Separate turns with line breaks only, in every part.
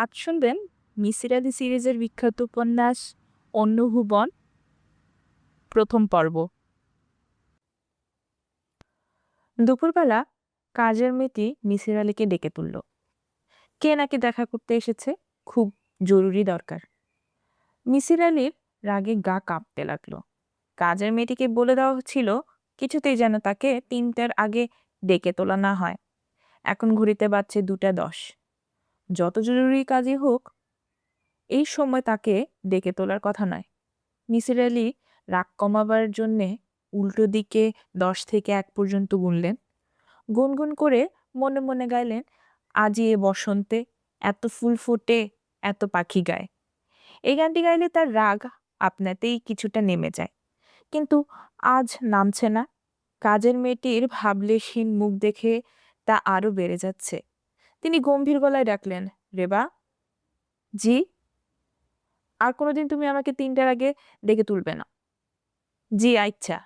আজ শুনবেন মিসির আলি সিরিজের বিখ্যাত উপন্যাস অন্য ভুবন প্রথম পর্ব। দুপুরবেলা কাজের মেয়েটি মিসির আলিকে ডেকে তুলল। কে নাকি দেখা করতে এসেছে, খুব জরুরি দরকার। মিসির আলির রাগে গা কাঁপতে লাগলো। কাজের মেয়েটিকে বলে দেওয়া ছিল কিছুতেই যেন তাকে ৩টার আগে ডেকে তোলা না হয়। এখন ঘড়িতে বাজছে 2টা 10। যত জরুরি কাজই হোক, এই সময় তাকে ডেকে তোলার কথা নয়। মিসির আলি রাগ কমাবার জন্যে উল্টো দিকে 10 থেকে 1 পর্যন্ত গুনলেন। গুনগুন করে মনে মনে গাইলেন, আজি এ বসন্তে এত ফুল ফোটে, এত পাখি গায়। এই গানটি গাইলে তার রাগ আপনাতেই কিছুটা নেমে যায়, কিন্তু আজ নামছে না। কাজের মেয়েটির ভাবলেশহীন মুখ দেখে তা আরো বেড়ে যাচ্ছে। তিনি গম্ভীর গলায় ডাকলেন, রেবা। জি। আর কোনোদিন তুমি আমাকে 3টার আগে ডেকে তুলবে না। জি আচ্ছা।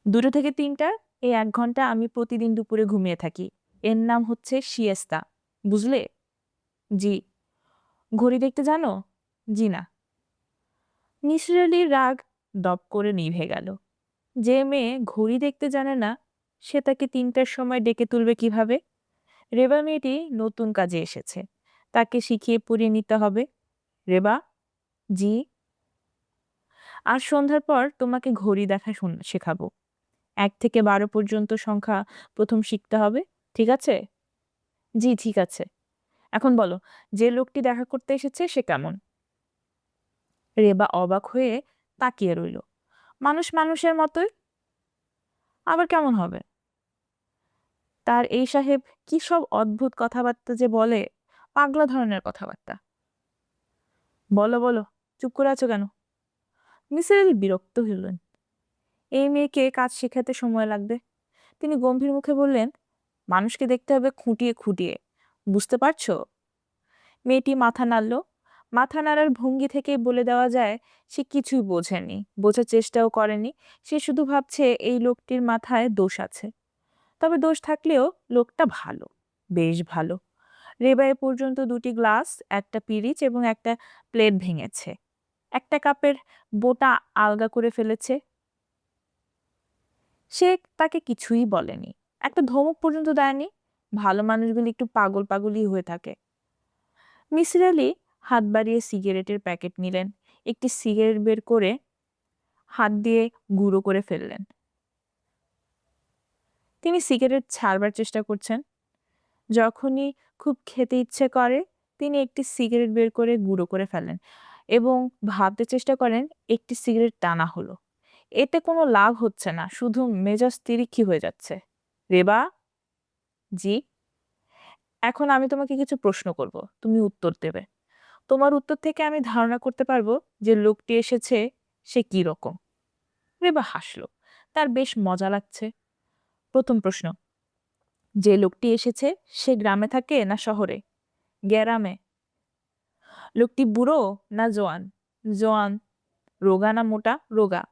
2টা থেকে 3টা, এই 1 ঘন্টা আমি প্রতিদিন দুপুরে ঘুমিয়ে থাকি। এর নাম হচ্ছে সিয়েস্তা, বুঝলে? জি। ঘড়ি দেখতে জানো? জি না। মিসির আলির রাগ দপ করে নিভে গেল। যে মেয়ে ঘড়ি দেখতে জানে না, সে তাকে 3টার সময় ডেকে তুলবে কিভাবে? রেবা মেয়েটি নতুন কাজে এসেছে, তাকে শিখিয়ে পড়িয়ে নিতে হবে। রেবা। জি। আর সন্ধ্যার পর তোমাকে ঘড়ি দেখা শেখাবো। 1 থেকে 12 পর্যন্ত সংখ্যা প্রথম শিখতে হবে, ঠিক আছে? জি ঠিক আছে। এখন বলো, যে লোকটি দেখা করতে এসেছে সে কেমন? রেবা অবাক হয়ে তাকিয়ে রইল। মানুষ মানুষের মতোই। আবার কেমন হবে? তার এই সাহেব কি সব অদ্ভুত কথাবার্তা যে বলে, পাগলা ধরনের কথাবার্তা। বলো বলো, চুপ করে আছো কেন? মিসির আলি বিরক্ত হলেন। এই মেয়েকে কাজ শেখাতে সময় লাগবে। তিনি গম্ভীর মুখে বললেন, মানুষকে দেখতে হবে খুঁটিয়ে খুঁটিয়ে, বুঝতে পারছো? মেয়েটি মাথা নাড়ল। মাথা নাড়ার ভঙ্গি থেকেই বলে দেওয়া যায় সে কিছুই বোঝেনি, বোঝার চেষ্টাও করেনি। সে শুধু ভাবছে এই লোকটির মাথায় দোষ আছে। তবে দোষ থাকলেও লোকটা ভালো, বেশ ভালো। রেবা এ পর্যন্ত 2টি গ্লাস, একটা পিরিচ এবং একটা প্লেট ভেঙেছে, একটা কাপের বোটা আলগা করে ফেলেছে। সে তাকে কিছুই বলেনি, একটা ধমক পর্যন্ত দেয়নি। ভালো মানুষগুলি একটু পাগল পাগলই হয়ে থাকে। মিসির আলি হাত বাড়িয়ে সিগারেটের প্যাকেট নিলেন, একটি সিগারেট বের করে হাত দিয়ে গুঁড়ো করে ফেললেন। তিনি সিগারেট ছাড়বার চেষ্টা করছেন। যখনই খুব খেতে ইচ্ছে করে তিনি একটি সিগারেট বের করে গুঁড়ো করে ফেলেন এবং ভাবতে চেষ্টা করেন একটি সিগারেট টানা হলো। এতে কোনো লাভ হচ্ছে না, শুধু মেজাজ তিরিক্ষি হয়ে যাচ্ছে। রেবা। জি। এখন আমি তোমাকে কিছু প্রশ্ন করব, তুমি উত্তর দেবে। তোমার উত্তর থেকে আমি ধারণা করতে পারবো যে লোকটি এসেছে সে কি রকম। রেবা হাসলো, তার বেশ মজা লাগছে। প্রথম প্রশ্ন, যে লোকটি এসেছে সে গ্রামে থাকে না শহরে? গ্রামে। লোকটি বুড়ো না জোয়ান? জোয়ান। রোগা না মোটা? রোগা।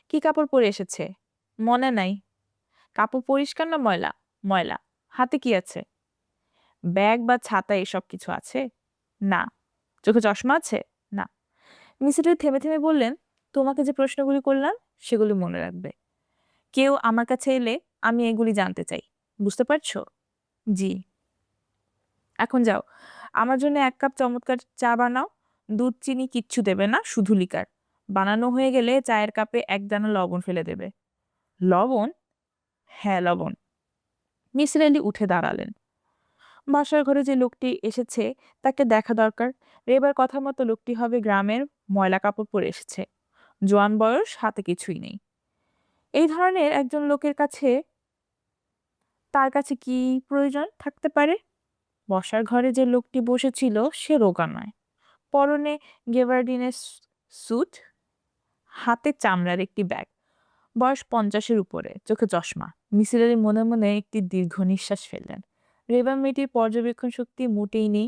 কি কাপড় পরে এসেছে? মনে নাই। কাপড় পরিষ্কার না ময়লা? ময়লা। হাতে কি আছে? ব্যাগ বা ছাতা এসব কিছু আছে? না। চোখে চশমা আছে? না। মিসির আলি থেমে থেমে বললেন, তোমাকে যে প্রশ্নগুলি করলাম সেগুলি মনে রাখবে। কেউ আমার কাছে এলে আমি এগুলি জানতে চাই, বুঝতে পারছো? জি। এখন যাও, আমার জন্য 1 কাপ চমৎকার চা বানাও। দুধ চিনি কিচ্ছু দেবে না, শুধু লিকার। বানানো হয়ে গেলে চায়ের কাপে 1 দানা লবণ ফেলে দেবে। লবণ? হ্যাঁ লবণ। মিসির আলি উঠে দাঁড়ালেন। বাসার ঘরে যে লোকটি এসেছে তাকে দেখা দরকার। রেবার কথা মতো লোকটি হবে গ্রামের, ময়লা কাপড় পরে এসেছে, জোয়ান বয়স, হাতে কিছুই নেই। এই ধরনের একজন লোকের কাছে তার কাছে কি প্রয়োজন থাকতে পারে? বসার ঘরে যে লোকটি বসেছিল সে রোগা নয়, পরনে গেভারডিনের স্যুট, হাতে চামড়ার একটি ব্যাগ, বয়স 50-এর উপরে, চোখে চশমা। মিসির আলি মনে মনে একটি দীর্ঘ নিঃশ্বাস ফেললেন। রেবা মেয়েটির পর্যবেক্ষণ শক্তি মোটেই নেই,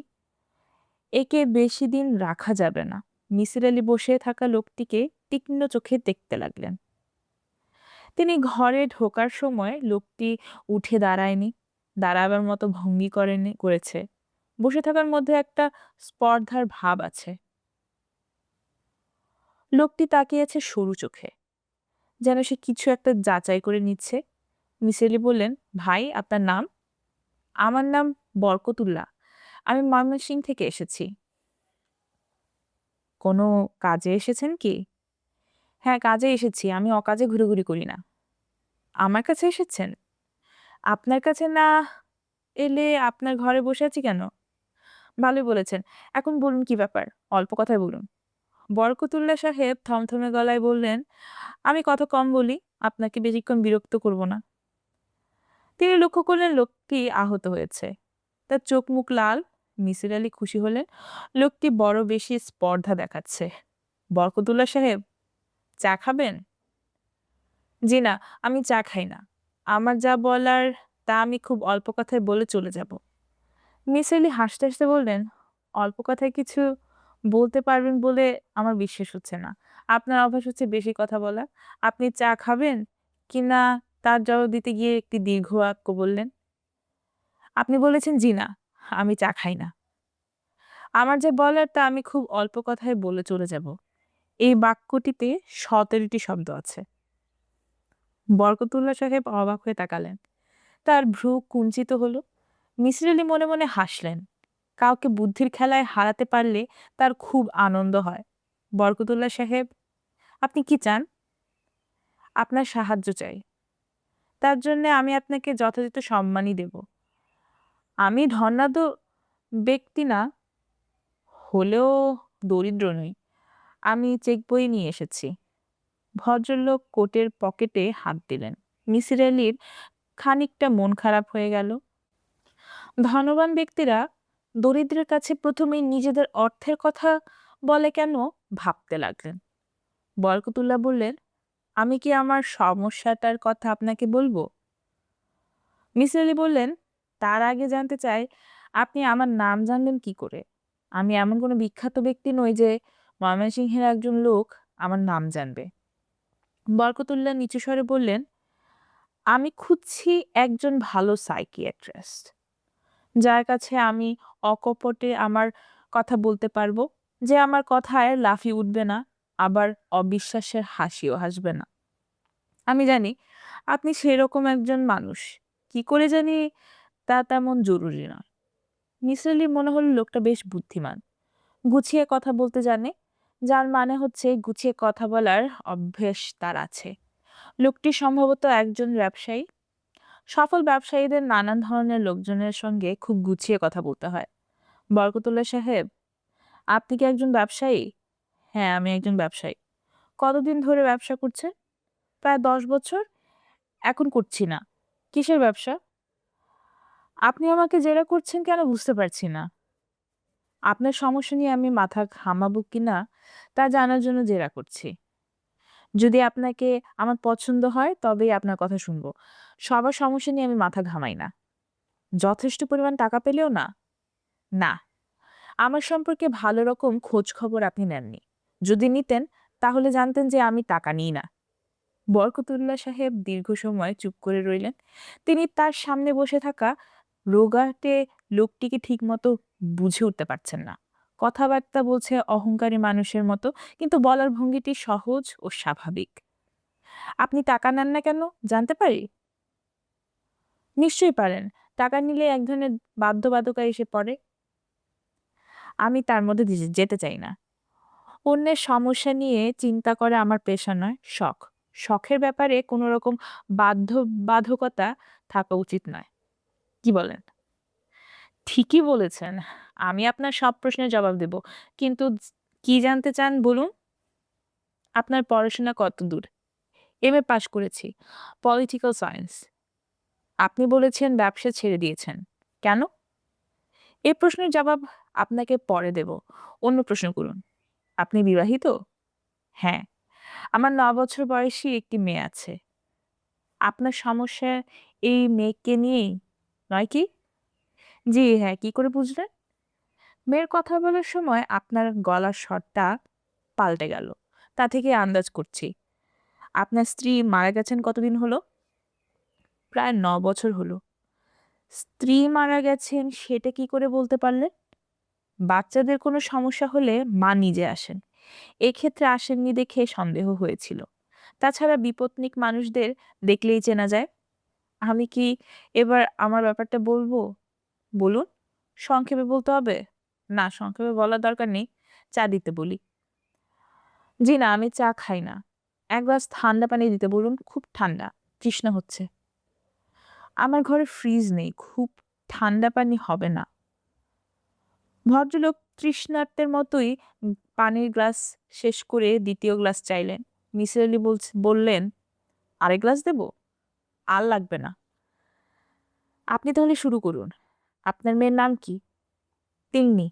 একে বেশি দিন রাখা যাবে না। মিসির আলি বসে থাকা লোকটিকে তীক্ষ্ণ চোখে দেখতে লাগলেন। তিনি ঘরে ঢোকার সময় লোকটি উঠে দাঁড়ায়নি, দাঁড়াবার মতো ভঙ্গি করেছে। বসে থাকার মধ্যে একটা স্পর্ধার ভাব আছে। লোকটি তাকিয়ে আছে সরু চোখে, যেন সে কিছু একটা যাচাই করে নিচ্ছে। মিসির আলি বললেন, ভাই আপনার নাম? আমার নাম বরকতুল্লাহ। আমি ময়মনসিংহ থেকে এসেছি। কোনো কাজে এসেছেন কি? হ্যাঁ, কাজে এসেছি। আমি অকাজে ঘুরেঘুরি করি না। আমার কাছে এসেছেন? আপনার কাছে না এলে আপনার ঘরে বসে আছি কেন? ভালোই বলেছেন। এখন বলুন কি ব্যাপার? অল্প কথায় বলুন। বরকতুল্লাহ সাহেব থমথমে গলায় বললেন, আমি কথা কম বলি, আপনাকে বেশিক্ষণ বিরক্ত করব না। তিনি লক্ষ্য করলেন লোকটি আহত হয়েছে। তার চোখ মুখ লাল। মিসির আলি খুশি হলেন। লোকটি বড় বেশি স্পর্ধা দেখাচ্ছে। বরকতুল্লাহ সাহেব, চা খাবেন? জি না, আমি চা খাই না। আমার যা বলার তা আমি খুব অল্প কথায় বলে চলে যাব। মিসির আলি হাসতে হাসতে বললেন, অল্প কথায় কিছু বলতে পারবেন বলে আমার বিশ্বাস হচ্ছে না। আপনার অভ্যাস হচ্ছে বেশি কথা বলা। আপনি চা খাবেন কিনা তার জবাব দিতে গিয়ে একটি দীর্ঘ বাক্য বললেন। আপনি বলেছেন, জি না, আমি চা খাই না। আমার যে বলার তা আমি খুব অল্প কথায় বলে চলে যাব। এই বাক্যটিতে ১৭টি শব্দ আছে। বরকতুল্লাহ সাহেব অবাক হয়ে তাকালেন। তার ভ্রু কুঞ্চিত হলো। মিসির আলি মনে মনে হাসলেন। কাউকে বুদ্ধির খেলায় হারাতে পারলে তার খুব আনন্দ হয়। বরকতুল্লাহ সাহেব, আপনি কি চান? আপনার সাহায্য চাই। তার জন্যে আমি আপনাকে যথাযথ সম্মানই দেব। আমি ধনাঢ্য ব্যক্তি না হলেও দরিদ্র নই। আমি চেক বই নিয়ে এসেছি। ভদ্রলোক কোটের পকেটে হাত দিলেন। মিসির আলির খানিকটা মন খারাপ হয়ে গেল। ধনবান ব্যক্তিরা দরিদ্রের কাছে প্রথমেই নিজেদের অর্থের কথা বলে কেন ভাবতে লাগলেন। বরকতুল্লাহ বললেন, আমি কি আমার সমস্যাটার কথা আপনাকে বলবো? মিসির আলি বললেন, তার আগে জানতে চাই আপনি আমার নাম জানলেন কি করে? আমি এমন কোনো বিখ্যাত ব্যক্তি নই যে ময়মনসিংহের একজন লোক আমার নাম জানবে। বরকতুল্লাহ নিচু স্বরে বললেন, আমি খুঁজছি একজন ভালো সাইকিয়াট্রিস্ট, যার কাছে আমি অকপটে আমার কথা বলতে পারবো, যে আমার কথায় লাফিয়ে উঠবে না, আবার অবিশ্বাসের হাসিও হাসবে না। আমি জানি আপনি সেরকম একজন মানুষ। কি করে জানি তা তেমন জরুরি নয়। মিসির আলির মনে হলো লোকটা বেশ বুদ্ধিমান, গুছিয়ে কথা বলতে জানে, যার মানে হচ্ছে গুছিয়ে কথা বলার অভ্যেস তার আছে। লোকটি সম্ভবত একজন ব্যবসায়ী। সফল ব্যবসায়ীদের নানান ধরনের লোকজনের সঙ্গে খুব গুছিয়ে কথা বলতে হয়। বরকতুল্লাহ সাহেব, আপনি কি একজন ব্যবসায়ী? হ্যাঁ, আমি একজন ব্যবসায়ী। কতদিন ধরে ব্যবসা করছেন? প্রায় 10 বছর। এখন করছি না। কিসের ব্যবসা? আপনি আমাকে জেরা করছেন কেন বুঝতে পারছি না। আপনার সমস্যা নিয়ে আমি মাথা ঘামাবো কিনা তা জানার জন্য জেরা করছি। যদি আপনাকে আমার পছন্দ হয় তবেই আপনার কথা শুনবো। সবার সমস্যা নিয়ে আমি মাথা ঘামাই না। যথেষ্ট পরিমাণ টাকা পেলেও না? না। আমার সম্পর্কে ভালো রকম খোঁজ খবর আপনি নেননি। যদি নিতেন তাহলে জানতেন যে আমি টাকা নিই না। বরকতুল্লাহ সাহেব দীর্ঘ সময় চুপ করে রইলেন। তিনি তার সামনে বসে থাকা রোগাটে লোকটিকে ঠিকমতো বুঝে উঠতে পারছেন না। কথাবার্তা বলছে অহংকারী মানুষের মতো, কিন্তু বলার ভঙ্গিটি সহজ ও স্বাভাবিক। আপনি টাকা নেন না কেন জানতে পারি? নিশ্চয়ই পারেন। টাকা নিলে এক ধরনের বাধ্যবাধকতা এসে পড়ে। আমি তার মধ্যে যেতে চাই না। অন্যের সমস্যা নিয়ে চিন্তা করা আমার পেশা নয়, শখ। শখের ব্যাপারে কোনো রকম বাধ্যবাধকতা থাকা উচিত নয়। কি বলেন? ঠিকই বলেছেন। আমি আপনার সব প্রশ্নের জবাব দেব। কিন্তু কি জানতে চান বলুন? আপনার পড়াশোনা কতদূর? এমএ পাস করেছি। Political science. আপনি বলেছেন ব্যবসা ছেড়ে দিয়েছেন। কেন? এই প্রশ্নের জবাব আপনাকে পরে দেব। অন্য প্রশ্ন করুন। আপনি বিবাহিত? হ্যাঁ। আমার ৯ বছর বয়সী একটি মেয়ে আছে। আপনার সমস্যা এই মেয়েকে নিয়েই, নয় কি? জি হ্যাঁ, কি করে বুঝলেন? মেয়ের কথা বলার সময় আপনার গলার স্বরটা পাল্টে গেল। তা থেকে আন্দাজ করছি। আপনার স্ত্রী মারা গেছেন কতদিন হলো? প্রায় ৯ বছর হলো। স্ত্রী মারা গেছেন সেটা কি করে বলতে পারলেন? বাচ্চাদের কোনো সমস্যা হলে মা নিজে আসেন। এক্ষেত্রে আসেননি দেখে সন্দেহ হয়েছিল। তাছাড়া বিপত্নিক মানুষদের দেখলেই চেনা যায়। আমি কি এবার আমার ব্যাপারটা বলবো? বলুন। সংক্ষেপে বলতে হবে? না, সংক্ষেপে বলার দরকার নেই। চা দিতে বলি। জি না, আমি চা খাই না। ১ গ্লাস ঠান্ডা পানি দিতে বলুন, খুব ঠান্ডা। তৃষ্ণা হচ্ছে। আমার ঘরে ফ্রিজ নেই, খুব ঠান্ডা পানি হবে না। ভদ্রলোক তৃষ্ণার্তের মতোই পানির গ্লাস শেষ করে ২য় গ্লাস চাইলেন। নিসার আলি বললেন, আরেক গ্লাস দেব? আর লাগবে না। আপনি তাহলে শুরু করুন। আপনার মেয়ের নাম কি? তিন্নি।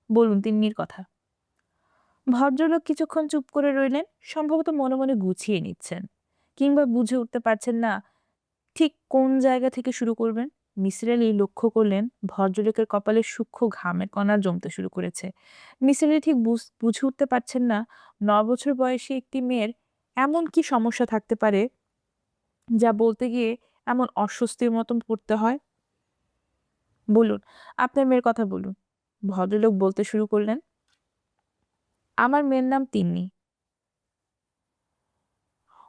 বলুন তিন্নির কথা। ভদ্রলোক কিছুক্ষণ চুপ করে রইলেন, সম্ভবত মনে মনে গুছিয়ে নিচ্ছেন, কিংবা বুঝে উঠতে পারছেন না ঠিক কোন জায়গা থেকে শুরু করবেন। মিসির আলি লক্ষ্য করলেন ভদ্রলোকের কপালে সূক্ষ্ম ঘামের কণা জমতে শুরু করেছে। মিসির আলি ঠিক বুঝে উঠতে পারছেন না ৯ বছর বয়সী একটি মেয়ের এমন কি সমস্যা থাকতে পারে যা বলতে গিয়ে এমন অস্বস্তির মতন পড়তে হয়। বলুন, আপনার মেয়ের কথা বলুন। ভদ্রলোক বলতে শুরু করলেন, আমার মেয়ের নাম তিন্নি।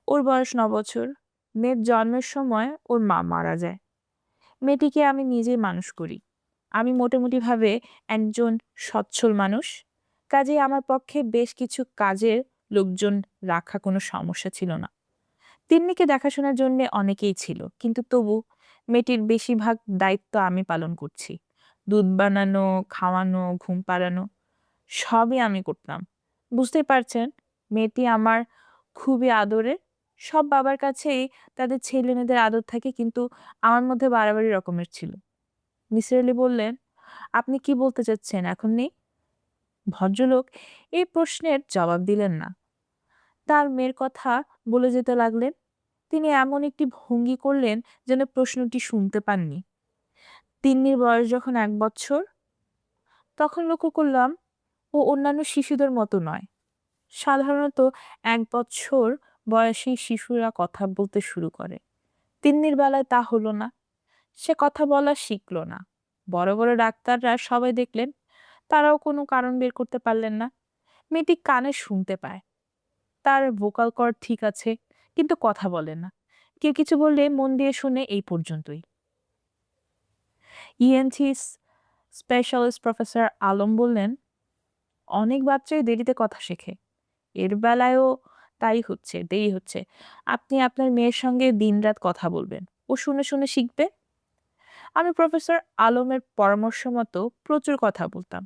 ওর বয়স ৯ বছর। মেয়ের জন্মের সময় ওর মা মারা যায়। মেয়েটিকে আমি নিজেই মানুষ করি। আমি মোটামুটিভাবে একজন সচ্ছল মানুষ। কাজেই আমার পক্ষে বেশ কিছু কাজের লোকজন রাখা কোনো সমস্যা ছিল না। তিন্নিকে দেখাশোনার জন্যে অনেকেই ছিল, কিন্তু তবু মেয়েটির বেশিরভাগ দায়িত্ব আমি পালন করছি। দুধ বানানো, খাওয়ানো, ঘুম পাড়ানো সবই আমি করতাম। বুঝতেই পারছেন, মেয়েটি আমার খুবই আদরের। সব বাবার কাছেই তাদের ছেলেমেয়েদের আদর থাকে, কিন্তু আমার মধ্যে বাড়াবাড়ি রকমের ছিল। নিসার আলি বললেন, আপনি কি বলতে চাচ্ছেন এখন নেই? ভদ্রলোক এই প্রশ্নের জবাব দিলেন না। তার মেয়ের কথা বলে যেতে লাগলেন। তিনি এমন একটি ভঙ্গি করলেন যেন প্রশ্নটি শুনতে পাননি। তিন্নির বয়স যখন ১ বছর, তখন লক্ষ্য করলাম ও অন্যান্য শিশুদের মতো নয়। সাধারণত ১ বছর বয়সী শিশুরা কথা বলতে শুরু করে। তিন্নির বেলায় তা হলো না। সে কথা বলা শিখল না। বড় বড় ডাক্তাররা সবাই দেখলেন, তারাও কোনো কারণ বের করতে পারলেন না। মেয়েটি কানে শুনতে পায়, তার ভোকাল কর্ড ঠিক আছে, কিন্তু কথা বলে না। কেউ কিছু বললে মন দিয়ে শুনে, এই পর্যন্তই। ইএনটি স্পেশালিস্ট প্রফেসর আলম বললেন, অনেক বাচ্চাই দেরিতে কথা শেখে। এর বেলায়ও তাই হচ্ছে, দেরি হচ্ছে। আপনি আপনার মেয়ের সঙ্গে দিনরাত কথা বলবেন, ও শুনে শুনে শিখবে। আমি প্রফেসর আলমের পরামর্শ মতো প্রচুর কথা বলতাম,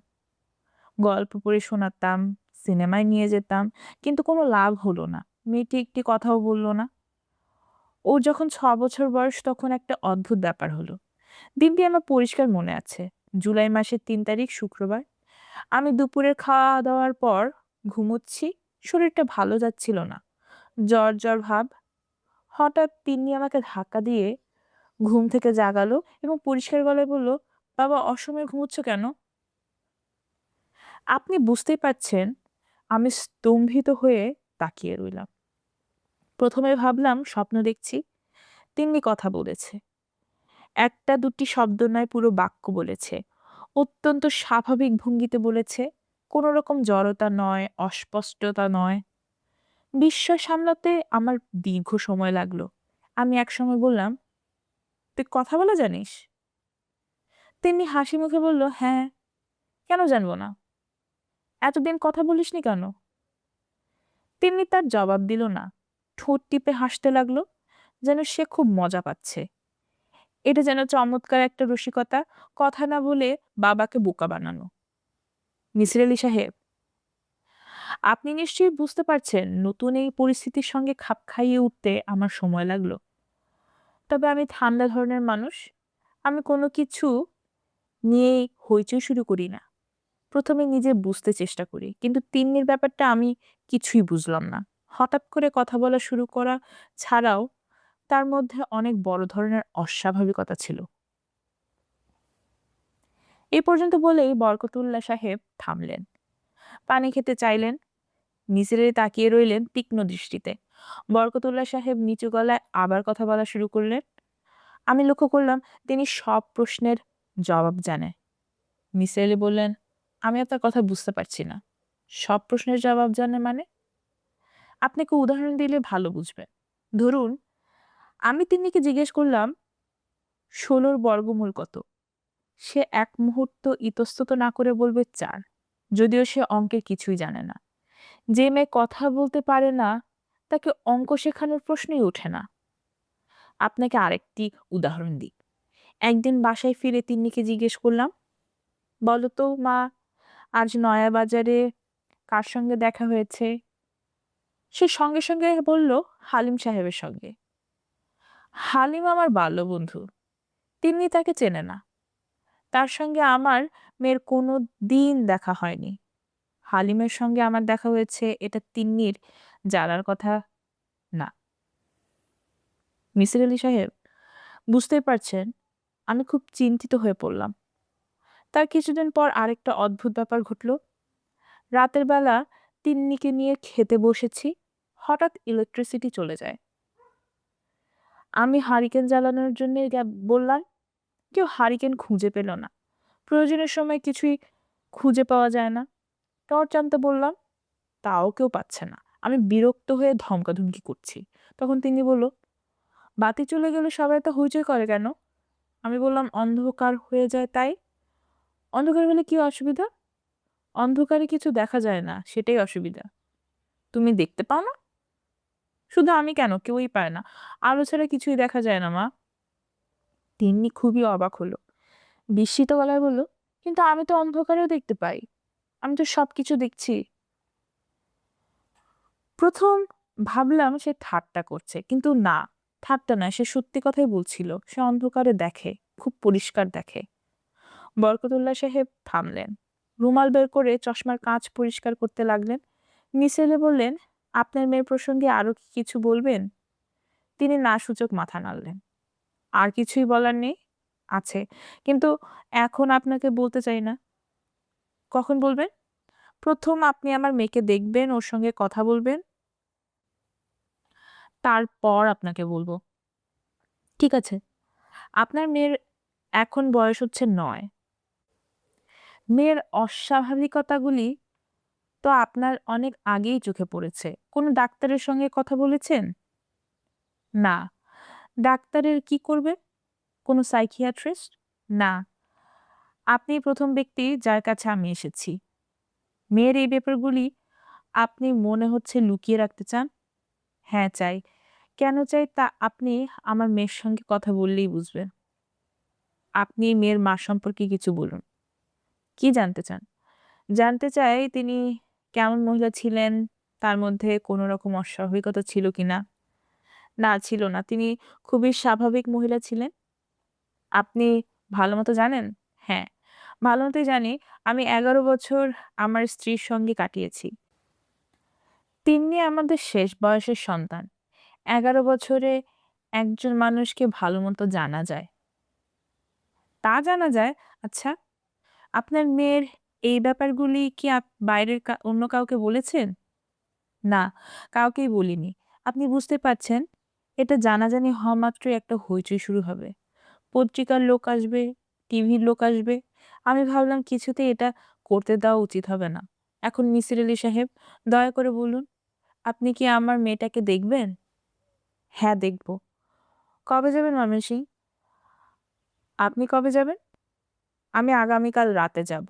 গল্প পড়ে শোনাতাম, সিনেমায় নিয়ে যেতাম, কিন্তু কোনো লাভ হলো না। মেয়েটি একটি কথাও বলল না। ওর যখন ৬ বছর বয়স, তখন একটা অদ্ভুত ব্যাপার হলো। দিনটি আমার পরিষ্কার মনে আছে। জুলাই মাসের ৩ তারিখ, শুক্রবার। আমি দুপুরের খাওয়া দাওয়ার পর ঘুমোচ্ছি। শরীরটা ভালো যাচ্ছিল না, জ্বর জ্বর ভাব। হঠাৎ তিন্নি আমাকে ধাক্কা দিয়ে ঘুম থেকে জাগালো এবং পরিষ্কার গলায় বলল, বাবা, অসময়ে ঘুমোচ্ছ কেন? আপনি বুঝতেই পারছেন, আমি স্তম্ভিত হয়ে তাকিয়ে রইলাম। প্রথমে ভাবলাম স্বপ্ন দেখছি। তিন্নি কথা বলেছে। একটা দুটি শব্দ নয়, পুরো বাক্য বলেছে। অত্যন্ত স্বাভাবিক ভঙ্গিতে বলেছে। কোনো রকম জড়তা নয়, অস্পষ্টতা নয়। বিস্ময় সামলাতে আমার দীর্ঘ সময় লাগলো। আমি একসময় বললাম, তুই কথা বলা জানিস? তিন্নি হাসি মুখে বলল, হ্যাঁ, কেন জানবো না? এতদিন কথা বলিসনি কেন? তিন্নি তার জবাব দিল না। ঠোঁট টিপে হাসতে লাগলো, যেন সে খুব মজা পাচ্ছে। এটা যেন চমৎকার একটা রসিকতা, কথা না বলে বাবাকে বোকা বানানো। মিসির আলি সাহেব, আপনি নিশ্চয়ই বুঝতে পারছেন নতুন এই পরিস্থিতির সঙ্গে খাপ খাইয়ে উঠতে আমার সময় লাগলো। তবে আমি ঠান্ডা ধরনের মানুষ। আমি কোনো কিছু নিয়ে হইচই শুরু করি না। প্রথমে নিজে বুঝতে চেষ্টা করি, কিন্তু তিন্নির ব্যাপারটা আমি কিছুই বুঝলাম না। হঠাৎ করে কথা বলা শুরু করা ছাড়াও তার মধ্যে অনেক বড় ধরনের অস্বাভাবিকতা ছিল। এই পর্যন্ত বলেই বরকতুল্লাহ সাহেব থামলেন, পানি খেতে চাইলেন। নিসার আলি তাকিয়ে রইলেন তীক্ষ্ণ দৃষ্টিতে। বরকতুল্লাহ সাহেব নিচু গলায় আবার কথা বলা শুরু করলেন, আমি লক্ষ্য করলাম তিনি সব প্রশ্নের জবাব জানে। মিসির আলি বললেন, আমি আপনার কথা বুঝতে পারছি না। সব প্রশ্নের জবাব জানে মানে? আপনাকে উদাহরণ দিলে ভালো বুঝবেন। ধরুন, আমি তিন্নিকে জিজ্ঞেস করলাম ১৬র বর্গমূল কত? সে এক মুহূর্ত ইতস্তত না করে বলবে ৪, যদিও সে অঙ্কের কিছুই জানে না। যে মেয়ে কথা বলতে পারে না তাকে অঙ্ক শেখানোর প্রশ্নই ওঠে না। আপনাকে আরেকটি উদাহরণ দিই। একদিন বাসায় ফিরে তিন্নিকে জিজ্ঞেস করলাম, বলো তো মা, আজ নয়া বাজারে কার সঙ্গে দেখা হয়েছে? সে সঙ্গে সঙ্গে বলল, হালিম সাহেবের সঙ্গে। হালিম আমার বাল্যবন্ধু, তিন্নি তাকে চেনে না। তার সঙ্গে আমার মেয়ের কোনো দিন দেখা হয়নি। হালিমের সঙ্গে আমার দেখা হয়েছে, এটা তিন্নির জানার কথা না। মিসির আলি সাহেব, বুঝতেই পারছেন আমি খুব চিন্তিত হয়ে পড়লাম। তার কিছুদিন পর আরেকটা অদ্ভুত ব্যাপার ঘটল। রাতের বেলা তিন্নিকে নিয়ে খেতে বসেছি, হঠাৎ ইলেকট্রিসিটি চলে যায়। আমি হারিকেন জ্বালানোর জন্য বললাম, কেউ হারিকেন খুঁজে পেল না। প্রয়োজনের সময় কিছুই খুঁজে পাওয়া যায় না। টর্চ আনতে বললাম, তাও কেউ পাচ্ছে না। আমি বিরক্ত হয়ে ধমকাধমকি করছি। তখন তিনি বলল, বাতি চলে গেলে সবাই তো হইচই করে কেন? আমি বললাম, অন্ধকার হয়ে যায় তাই। অন্ধকার হলে কি অসুবিধা? অন্ধকারে কিছু দেখা যায় না, সেটাই অসুবিধা। তুমি দেখতে পাও না? শুধু আমি কেন, কেউই পায় না। আলো ছাড়া কিছুই দেখা যায় না মা। তিন্নি খুবই অবাক হলো, বিস্মিত গলায় বলল, কিন্তু আমি তো অন্ধকারেও দেখতে পাই, আমি তো সবকিছু দেখছি। প্রথম ভাবলাম সে ঠাট্টা করছে, কিন্তু না, ঠাট্টা নয়, সে সত্যি কথাই বলছিল। সে অন্ধকারে দেখে, খুব পরিষ্কার দেখে। বরকতুল্লাহ সাহেব থামলেন, রুমাল বের করে চশমার কাঁচ পরিষ্কার করতে লাগলেন। মিসেলে বললেন, আপনার মেয়ের প্রসঙ্গে আরো কি কিছু বলবেন? তিনি না সূচক মাথা নাড়লেন। আর কিছুই বলার নেই? আছে, কিন্তু এখন আপনাকে বলতে চাই না। কখন বলবেন? প্রথম আপনি আমার মেয়েকে দেখবেন, ওর সঙ্গে কথা বলবেন, তারপর আপনাকে বলবো। ঠিক আছে। আপনার মেয়ের এখন বয়স হচ্ছে ৯। মেয়ের অস্বাভাবিকতাগুলি তো আপনার অনেক আগেই চোখে পড়েছে। কোনো ডাক্তারের সঙ্গে কথা বলেছেন? না। ডাক্তারের কি করবে? কোনো সাইকিয়াট্রিস্ট? না। আপনি প্রথম ব্যক্তি যার কাছে আমি এসেছি। মেয়ের এই ব্যাপারগুলি আপনি মনে হচ্ছে লুকিয়ে রাখতে চান? হ্যাঁ, চাই। কেন চাই তা আপনি আমার মেয়ের সঙ্গে কথা বললেই বুঝবেন। আপনি মেয়ের মা সম্পর্কে কিছু বলুন। কি জানতে চান? জানতে চাই তিনি কেমন মহিলা ছিলেন, তার মধ্যে কোনো রকম অস্বাভাবিকতা ছিল কিনা? না, ছিল না। তিনি খুবই স্বাভাবিক মহিলা ছিলেন। আপনি ভালোমতো জানেন? হ্যাঁ, ভালোমতোই জানি। আমি ১১ বছর আমার স্ত্রীর সঙ্গে কাটিয়েছি। তিন্নি আমাদের শেষ বয়সের সন্তান। ১১ বছরে একজন মানুষকে ভালোমতো জানা যায়। তা জানা যায়। আচ্ছা, আপনার মেয়ের এই ব্যাপারগুলি কি বাইরের অন্য কাউকে বলেছেন? না, কাউকেই বলিনি। আপনি বুঝতে পারছেন, এটা জানাজানি হওয়া মাত্রই একটা হইচই শুরু হবে। পত্রিকার লোক আসবে, টিভির লোক আসবে। আমি ভাবলাম কিছুতেই এটা করতে দেওয়া উচিত হবে না। এখন মিসির আলি সাহেব, দয়া করে বলুন, আপনি কি আমার মেয়েটাকে দেখবেন? হ্যাঁ, দেখব। কবে যাবেন ময়মনসিংহ? আপনি কবে যাবেন? আমি আগামীকাল রাতে যাব।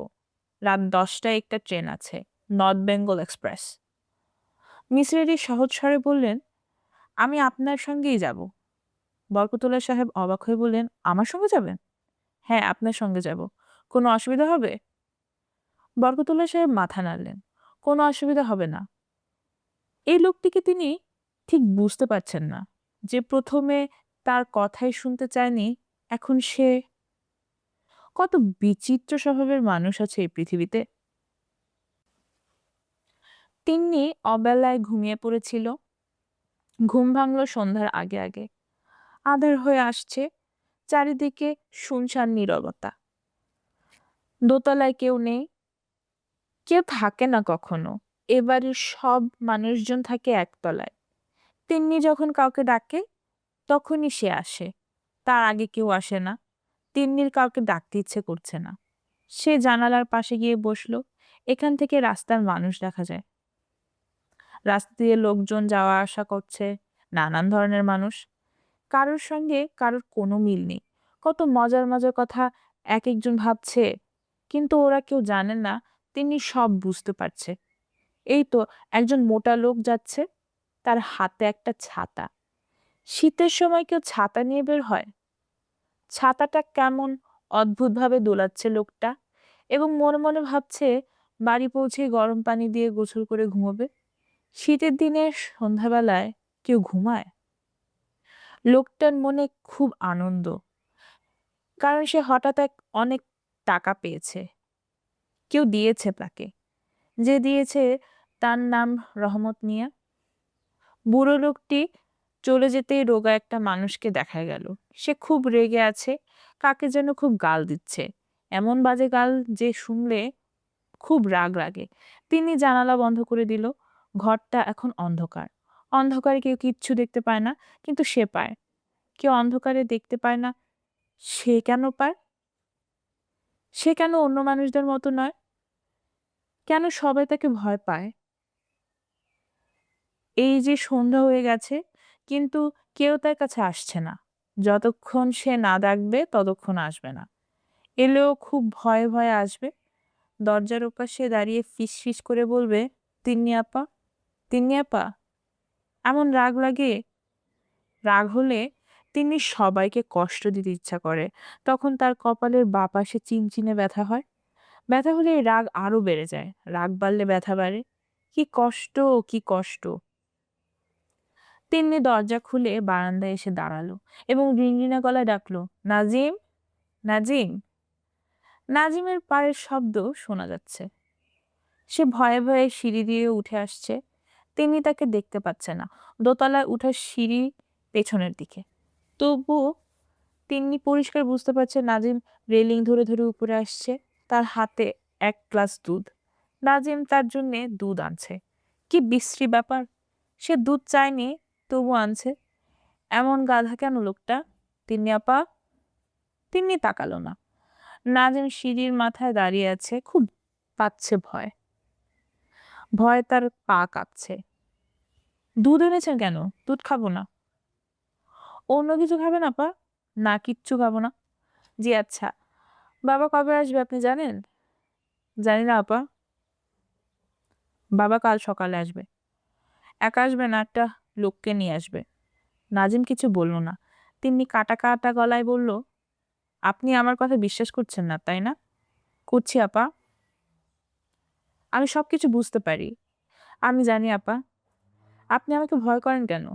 রাত ১০টায় একটা ট্রেন আছে, নর্থ বেঙ্গল এক্সপ্রেস। মিসির আলি সহজ স্বরে বললেন, আমি আপনার সঙ্গেই যাব। বরকতুল্লাহ সাহেব অবাক হয়ে বললেন, আমার সঙ্গে যাবেন? হ্যাঁ, আপনার সঙ্গে যাব। কোনো অসুবিধা হবে? বরকতুল্লাহ সাহেব মাথা নাড়লেন। কোনো অসুবিধা হবে না। এই লোকটিকে তিনি ঠিক বুঝতে পারছেন না, যে প্রথমে তার কথাই শুনতে চায়নি, এখন সে। কত বিচিত্র স্বভাবের মানুষ আছে এই পৃথিবীতে। তিন্নি অবেলায় ঘুমিয়ে পড়েছিল। ঘুম ভাঙল সন্ধ্যার আগে আগে। আঁধার হয়ে আসছে, চারিদিকে শুনশান নীরবতা। দোতলায় কেউ নেই, কেউ থাকে না কখনো। এবাড়ির সব মানুষজন থাকে একতলায়। তিন্নি যখন কাউকে ডাকে তখনই সে আসে। তার আগে কেউ আসে না। তিন্নির কাউকে ডাকতে ইচ্ছে করছে না। সে জানালার পাশে গিয়ে বসলো। এখান থেকে রাস্তার মানুষ দেখা যায়। রাস্তা দিয়ে লোকজন যাওয়া আসা করছে, নানান ধরনের মানুষ। কারোর সঙ্গে কারোর কোনো মিল নেই। কত মজার মজার কথা এক একজন ভাবছে, কিন্তু ওরা কেউ জানে না তিনি সব বুঝতে পারছে। এই তো একজন মোটা লোক যাচ্ছে, তার হাতে একটা ছাতা। শীতের সময় কেউ ছাতা নিয়ে বের হয়? ছাতাটা কেমন অদ্ভুতভাবে দোলাচ্ছে লোকটা, এবং মনে মনে ভাবছে বাড়ি পৌঁছে গরম পানি দিয়ে গোসল করে ঘুমোবে। শীতের দিনে সন্ধ্যাবেলায় কেউ ঘুমায়? লোকটার মনে খুব আনন্দ, কারণ সে হঠাৎ অনেক টাকা পেয়েছে। কেউ দিয়েছে তাকে। যে দিয়েছে তার নাম রহমত মিয়া। বুড়ো লোকটি চলে যেতেই রোগা একটা মানুষকে দেখা গেল। সে খুব রেগে আছে, কাকে যেন খুব গাল দিচ্ছে। এমন বাজে গাল যে শুনলে খুব রাগ লাগে। তিনি জানালা বন্ধ করে দিল। ঘরটা এখন অন্ধকার। অন্ধকারে কেউ কিচ্ছু দেখতে পায় না, কিন্তু সে পায়। কেউ অন্ধকারে দেখতে পায় না, সে কেন পায়? সে কেন অন্য মানুষদের মতো নয়? কেন সবাই তাকে ভয় পায়? এই যে সন্ধ্যা হয়ে গেছে, কিন্তু কেউ তার কাছে আসছে না। যতক্ষণ সে না ডাকবে ততক্ষণ আসবে না। এলেও খুব ভয়ে ভয়ে আসবে। দরজার ওপাশে দাঁড়িয়ে ফিসফিস করে বলবে, তিন্নি আপা, তিন্নি আপা। এমন রাগ লাগে। রাগ হলে তিনি সবাইকে কষ্ট দিতে ইচ্ছা করে। তখন তার কপালের বাঁ পাশে চিনচিনে ব্যথা হয়। ব্যথা হলে এই রাগ আরো বেড়ে যায়। রাগ বাড়লে ব্যথা বাড়ে। কি কষ্ট, কি কষ্ট! তিন্নি দরজা খুলে বারান্দায় এসে দাঁড়ালো এবং রিনরিনা গলায় ডাকলো, নাজিম, নাজিম। নাজিমের পায়ের শব্দ শোনা যাচ্ছে। সে ভয়ে ভয়ে সিঁড়ি দিয়ে উঠে আসছে। তিনি তাকে দেখতে পাচ্ছে না। দোতলায় উঠার সিঁড়ি পেছনের দিকে। তবুও তিন্নি পরিষ্কার বুঝতে পারছে নাজিম রেলিং ধরে ধরে উপরে আসছে। তার হাতে এক গ্লাস দুধ। নাজিম তার জন্যে দুধ আনছে। কি বিশ্রী ব্যাপার! সে দুধ চায়নি, তবু আনছে। এমন গাধা কেন লোকটা? তিন্নি আপা। তিন্নি তাকালো না। নাজিম সিঁড়ির মাথায় দাঁড়িয়ে আছে, খুব পাচ্ছে ভয়। ভয়ে তার পা কাঁপছে। দুধ এনেছেন কেন? দুধ খাবো না। অন্য কিছু খাবেন আপা? না, কিচ্ছু খাবো না। জি আচ্ছা। বাবা কবে আসবে আপনি জানেন? জানি না আপা। বাবা কাল সকালে আসবে। একা আসবে না, একটা লোককে নিয়ে আসবে। নাজিম কিছু বলল না। তিন্নি কাটা কাটা গলায় বলল, আপনি আমার কথা বিশ্বাস করছেন না, তাই না? করছি আপা। আমি সবকিছু বুঝতে পারি। আমি জানি আপা। আপনি আমাকে ভয় করেন কেন?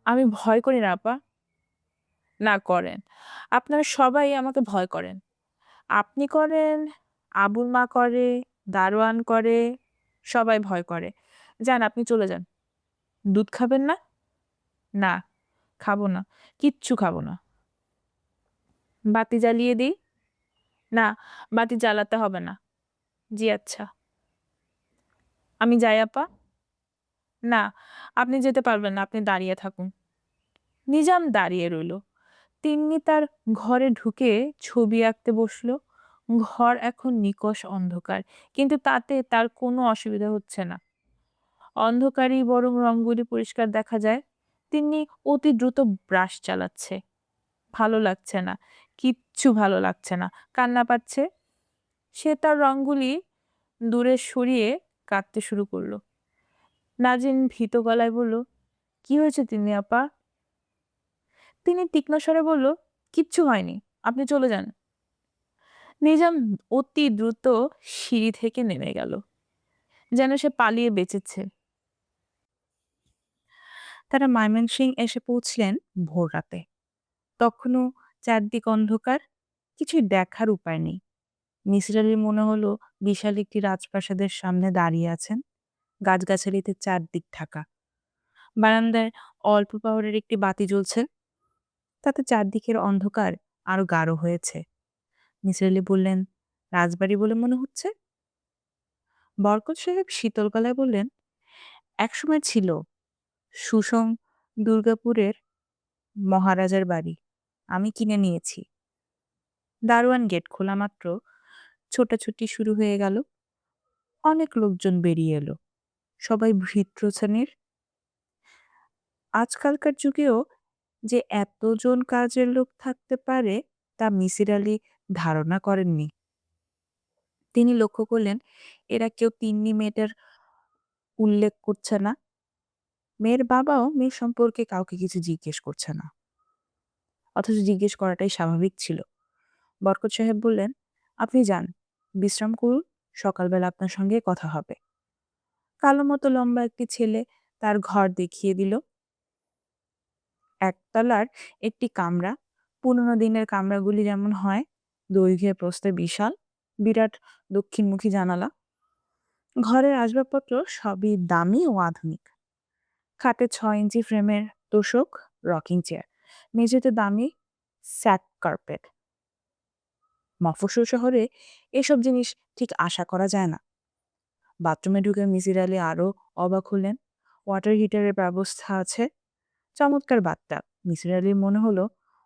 আমি ভয় করি না আপা। না, করেন। আপনারা সবাই আমাকে ভয় করেন। আপনি করেন, আবুর মা করে, দারোয়ান করে, সবাই ভয় করে। যান, আপনি চলে যান। দুধ খাবেন না? না, খাবো না। কিচ্ছু খাবো না। বাতি জ্বালিয়ে দিই? না, বাতি জ্বালাতে হবে না। জি আচ্ছা। আমি যাই আপা? না, আপনি যেতে পারবেন না, আপনি দাঁড়িয়ে থাকুন। নিজাম দাঁড়িয়ে রইল। তিন্নি তার ঘরে ঢুকে ছবি আঁকতে বসলো। ঘর এখন নিকষ অন্ধকার, কিন্তু তাতে তার কোনো অসুবিধা হচ্ছে না। অন্ধকারেই বরং রংগুলি পরিষ্কার দেখা যায়। তিন্নি অতি দ্রুত ব্রাশ চালাচ্ছে। ভালো লাগছে না, কিচ্ছু ভালো লাগছে না। কান্না পাচ্ছে। সে তার রংগুলি দূরে সরিয়ে কাঁদতে শুরু করলো। নাজিম ভীত গলায় বলল, কি হয়েছে তিন্নি আপা? তিনি তীক্ষ্ণ স্বরে বলল, কিচ্ছু হয়নি, আপনি চলে যান। নিজাম অতি দ্রুত সিঁড়ি থেকে নেমে গেল, যেন সে পালিয়ে বেঁচেছে। তারা ময়মনসিংহ এসে পৌঁছলেন ভোর রাতে। তখনও চারদিক অন্ধকার, কিছুই দেখার উপায় নেই। মিসির আলির মনে হলো বিশাল একটি রাজপ্রাসাদের সামনে দাঁড়িয়ে আছেন, গাছগাছালিতে চারদিক ঢাকা। বারান্দায় অল্প পাওয়ারের একটি বাতি জ্বলছে, তাতে চারদিকের অন্ধকার আরো গাঢ় হয়েছে। মিসির আলি বললেন, রাজবাড়ি বলে মনে হচ্ছে? বরকত সাহেব শীতল গলায় বললেন, একসময় ছিল সুসং দুর্গাপুরের মহারাজার বাড়ি। আমি কিনে নিয়েছি। দারোয়ান গেট খোলা মাত্র ছোটাছুটি শুরু হয়ে গেল। অনেক লোকজন বেরিয়ে এলো, সবাই ভৃত্য শ্রেণীর। আজকালকার যুগেও যে এতজন কাজের লোক থাকতে পারে তা মিসির আলি ধারণা করেননি। তিনি লক্ষ্য করলেন এরা কেউ তিন্নি মেয়েটার উল্লেখ করছে না। মেয়ের বাবাও মেয়ে সম্পর্কে কাউকে কিছু জিজ্ঞেস করছে না, অথচ জিজ্ঞেস করাটাই স্বাভাবিক ছিল। বরকত সাহেব বললেন, আপনি যান, বিশ্রাম করুন, সকালবেলা আপনার সঙ্গে কথা হবে। কালো মতো লম্বা একটি ছেলে তার ঘর দেখিয়ে দিল। একতলার একটি কামরা, পুরোনো দিনের কামরাগুলি যেমন হয়, দৈর্ঘ্যে প্রস্থে বিশাল, বিরাট দক্ষিণমুখী জানালা। ঘরের আসবাবপত্র সবই দামি ও আধুনিক। খাটে 6 ইঞ্চি ফ্রেমের তোশক, রকিং চেয়ার, মেঝেতে দামি স্যাট কার্পেট। মফস্বল শহরে এসব জিনিস ঠিক আশা করা যায় না। বাথরুমে ঢুকে মিসির আলি আরো অবাক হলেন। ওয়াটার হিটারের ব্যবস্থা আছে, চমৎকার বাথটাব। মিসির আলির মনে হলো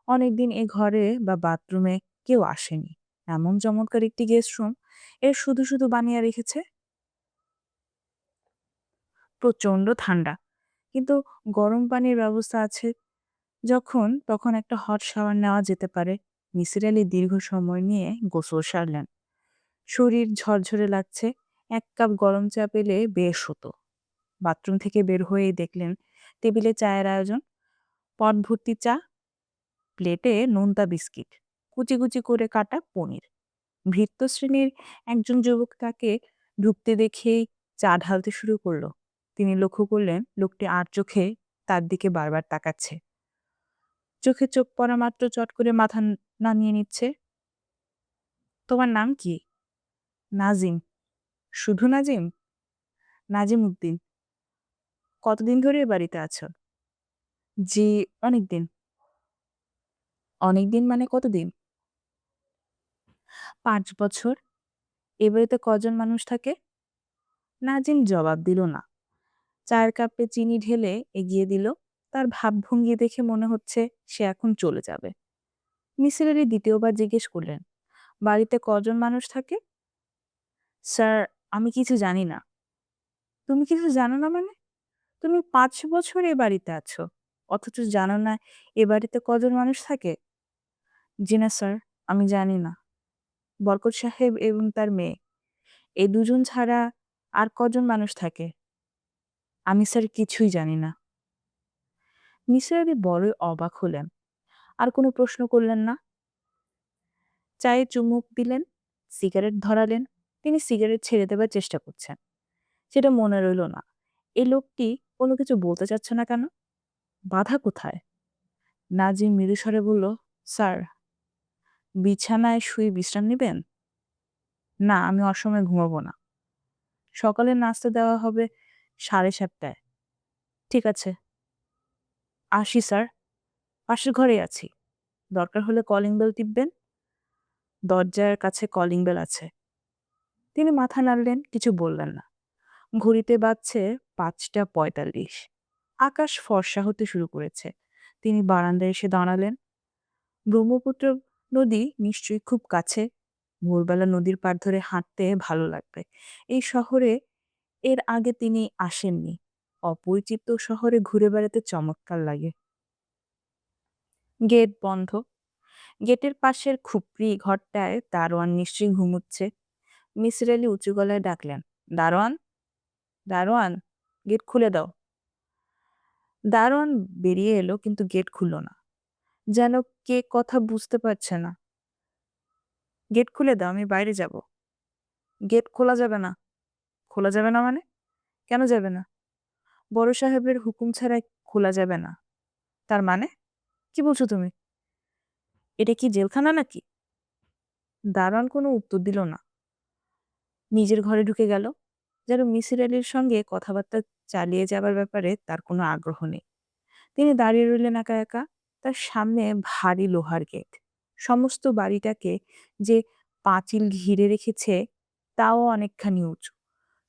অনেকদিন এ ঘরে বা বাথরুমে কেউ আসেনি। এমন চমৎকার একটি গেস্ট রুম এর শুধু শুধু বানিয়ে রেখেছে। প্রচন্ড ঠান্ডা, কিন্তু গরম পানির ব্যবস্থা আছে। যখন তখন একটা হট শাওয়ার নেওয়া যেতে পারে। মিসির আলি দীর্ঘ সময় নিয়ে গোসল সারলেন। শরীর ঝরঝরে লাগছে, 1 কাপ গরম চা পেলে বেশ হতো। বাথরুম থেকে বের হয়েই দেখলেন টেবিলে চায়ের আয়োজন। পট ভর্তি চা, প্লেটে নোনতা বিস্কিট, কুচি কুচি করে কাটা পনির। ভৃত্য শ্রেণীর একজন যুবক তাকে ঢুকতে দেখেই চা ঢালতে শুরু করলো। তিনি লক্ষ্য করলেন লোকটি আর চোখে তার দিকে বারবার তাকাচ্ছে। চোখে চোখ পড়া মাত্র চট করে মাথা নামিয়ে নিচ্ছে। তোমার নাম কি? নাজিম। শুধু নাজিম? নাজিম উদ্দিন। কতদিন ধরে এ বাড়িতে আছো? জি, অনেকদিন। অনেকদিন মানে কতদিন? 5 বছর। এ বাড়িতে কজন মানুষ থাকে? নাজিম জবাব দিল না। চায়ের কাপে চিনি ঢেলে এগিয়ে দিল। তার ভাবভঙ্গি দেখে মনে হচ্ছে সে এখন চলে যাবে। মিসির আলি দ্বিতীয়বার জিজ্ঞেস করলেন, বাড়িতে কজন মানুষ থাকে? স্যার, আমি কিছু জানি না। তুমি কিছু জানো না মানে? তুমি 5 বছর এ বাড়িতে আছো, অথচ জানো না এ বাড়িতে কজন মানুষ থাকে? জি না স্যার, আমি জানি না। বরকত সাহেব এবং তার মেয়ে, এই দুজন ছাড়া আর কজন মানুষ থাকে? আমি স্যার কিছুই জানি না। নিসার আলি বড়ই অবাক হলেন, আর কোনো প্রশ্ন করলেন না। চায়ে চুমুক দিলেন, সিগারেট ধরালেন। তিনি সিগারেট ছেড়ে দেবার চেষ্টা করছেন, সেটা মনে রইল না। এই লোকটি কোনো কিছু বলতে চাচ্ছে না কেন? বাধা কোথায়? নাজিম মৃদুস্বরে বলল, স্যার, বিছানায় শুয়ে বিশ্রাম নেবেন? না, আমি অসময়ে ঘুমাবো না। সকালে নাস্তা দেওয়া হবে 7:30টায়। ঠিক আছে, আসি স্যার। পাশের ঘরেই আছি, দরকার হলে কলিং বেল টিপবেন। দরজার কাছে কলিং বেল আছে। তিনি মাথা নাড়লেন, কিছু বললেন না। ঘড়িতে বাজছে 5টা 45। আকাশ ফর্সা হতে শুরু করেছে। তিনি বারান্দায় এসে দাঁড়ালেন। ব্রহ্মপুত্র নদী নিশ্চয়ই খুব কাছে। ভোরবেলা নদীর পাড় ধরে হাঁটতে ভালো লাগবে। এই শহরে এর আগে তিনি আসেননি। অপরিচিত শহরে ঘুরে বেড়াতে চমৎকার লাগে। গেট বন্ধ। গেটের পাশের খুপড়ি ঘরটায় দারোয়ান নিশ্চয়ই ঘুমুচ্ছে। মিসির আলি উঁচু গলায় ডাকলেন, দারোয়ান, দারোয়ান, গেট খুলে দাও। দারোয়ান বেরিয়ে এলো, কিন্তু গেট খুলল না। যেন কে কথা বুঝতে পারছে না। গেট খুলে দাও, আমি বাইরে যাব। গেট খোলা যাবে না। খোলা যাবে না মানে? কেন যাবে না? বড় সাহেবের হুকুম ছাড়া খোলা যাবে না। তার মানে কি বলছো তুমি? এটা কি জেলখানা নাকি? দারোয়ান কোনো উত্তর দিল না। নিজের ঘরে ঢুকে গেল, যেন মিসির আলির সঙ্গে কথাবার্তা চালিয়ে যাবার ব্যাপারে তার কোনো আগ্রহ নেই। তিনি দাঁড়িয়ে রইলেন একা একা। তার সামনে ভারী লোহার গেট। সমস্ত বাড়িটাকে যে পাঁচিল ঘিরে রেখেছে তাও অনেকখানি উঁচু।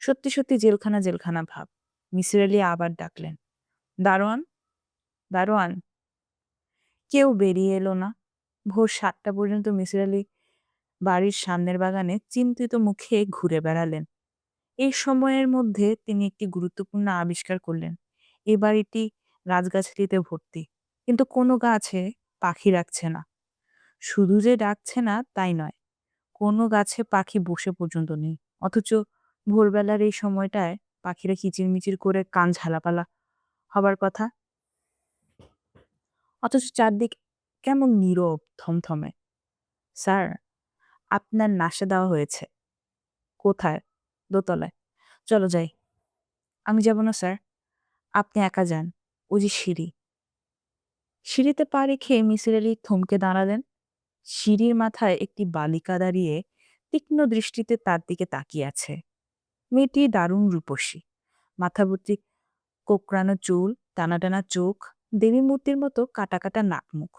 সত্যি সত্যি জেলখানা জেলখানা ভাব। মিসির আলি আবার ডাকলেন, দারোয়ান, দারোয়ান। কেউ বেরিয়ে এলো না। ভোর ৭টা পর্যন্ত মিসির আলি বাড়ির সামনের বাগানে চিন্তিত মুখে ঘুরে বেড়ালেন। এই সময়ের মধ্যে তিনি একটি গুরুত্বপূর্ণ আবিষ্কার করলেন। এই বাড়িটি গাছগাছালিতে ভর্তি, কিন্তু কোনো গাছে পাখি রাখছে না। শুধু যে ডাকছে না তাই নয়, কোনো গাছে পাখি বসে পর্যন্ত নেই। অথচ ভোরবেলার এই সময়টায় পাখিরা কিচিরমিচির করে কান ঝালাপালা হবার কথা। অথচ চারদিক কেমন নীরব, থমথমে। স্যার, আপনার নাশতা দেওয়া হয়েছে। কোথায়? দোতলায়। চলো যাই। আমি যাব না স্যার, আপনি একা যান। ওই যে সিঁড়ি। সিঁড়িতে পা রেখে মিসির আলি থমকে দাঁড়ালেন। সিঁড়ির মাথায় একটি বালিকা দাঁড়িয়ে তীক্ষ্ণ দৃষ্টিতে তার দিকে তাকিয়ে আছে। মেয়েটি দারুণ রূপসী, মাথা ভর্তি কোকড়ানো চুল, টানা টানা চোখ, দেবী মূর্তির মতো কাটা কাটা নাক মুখ।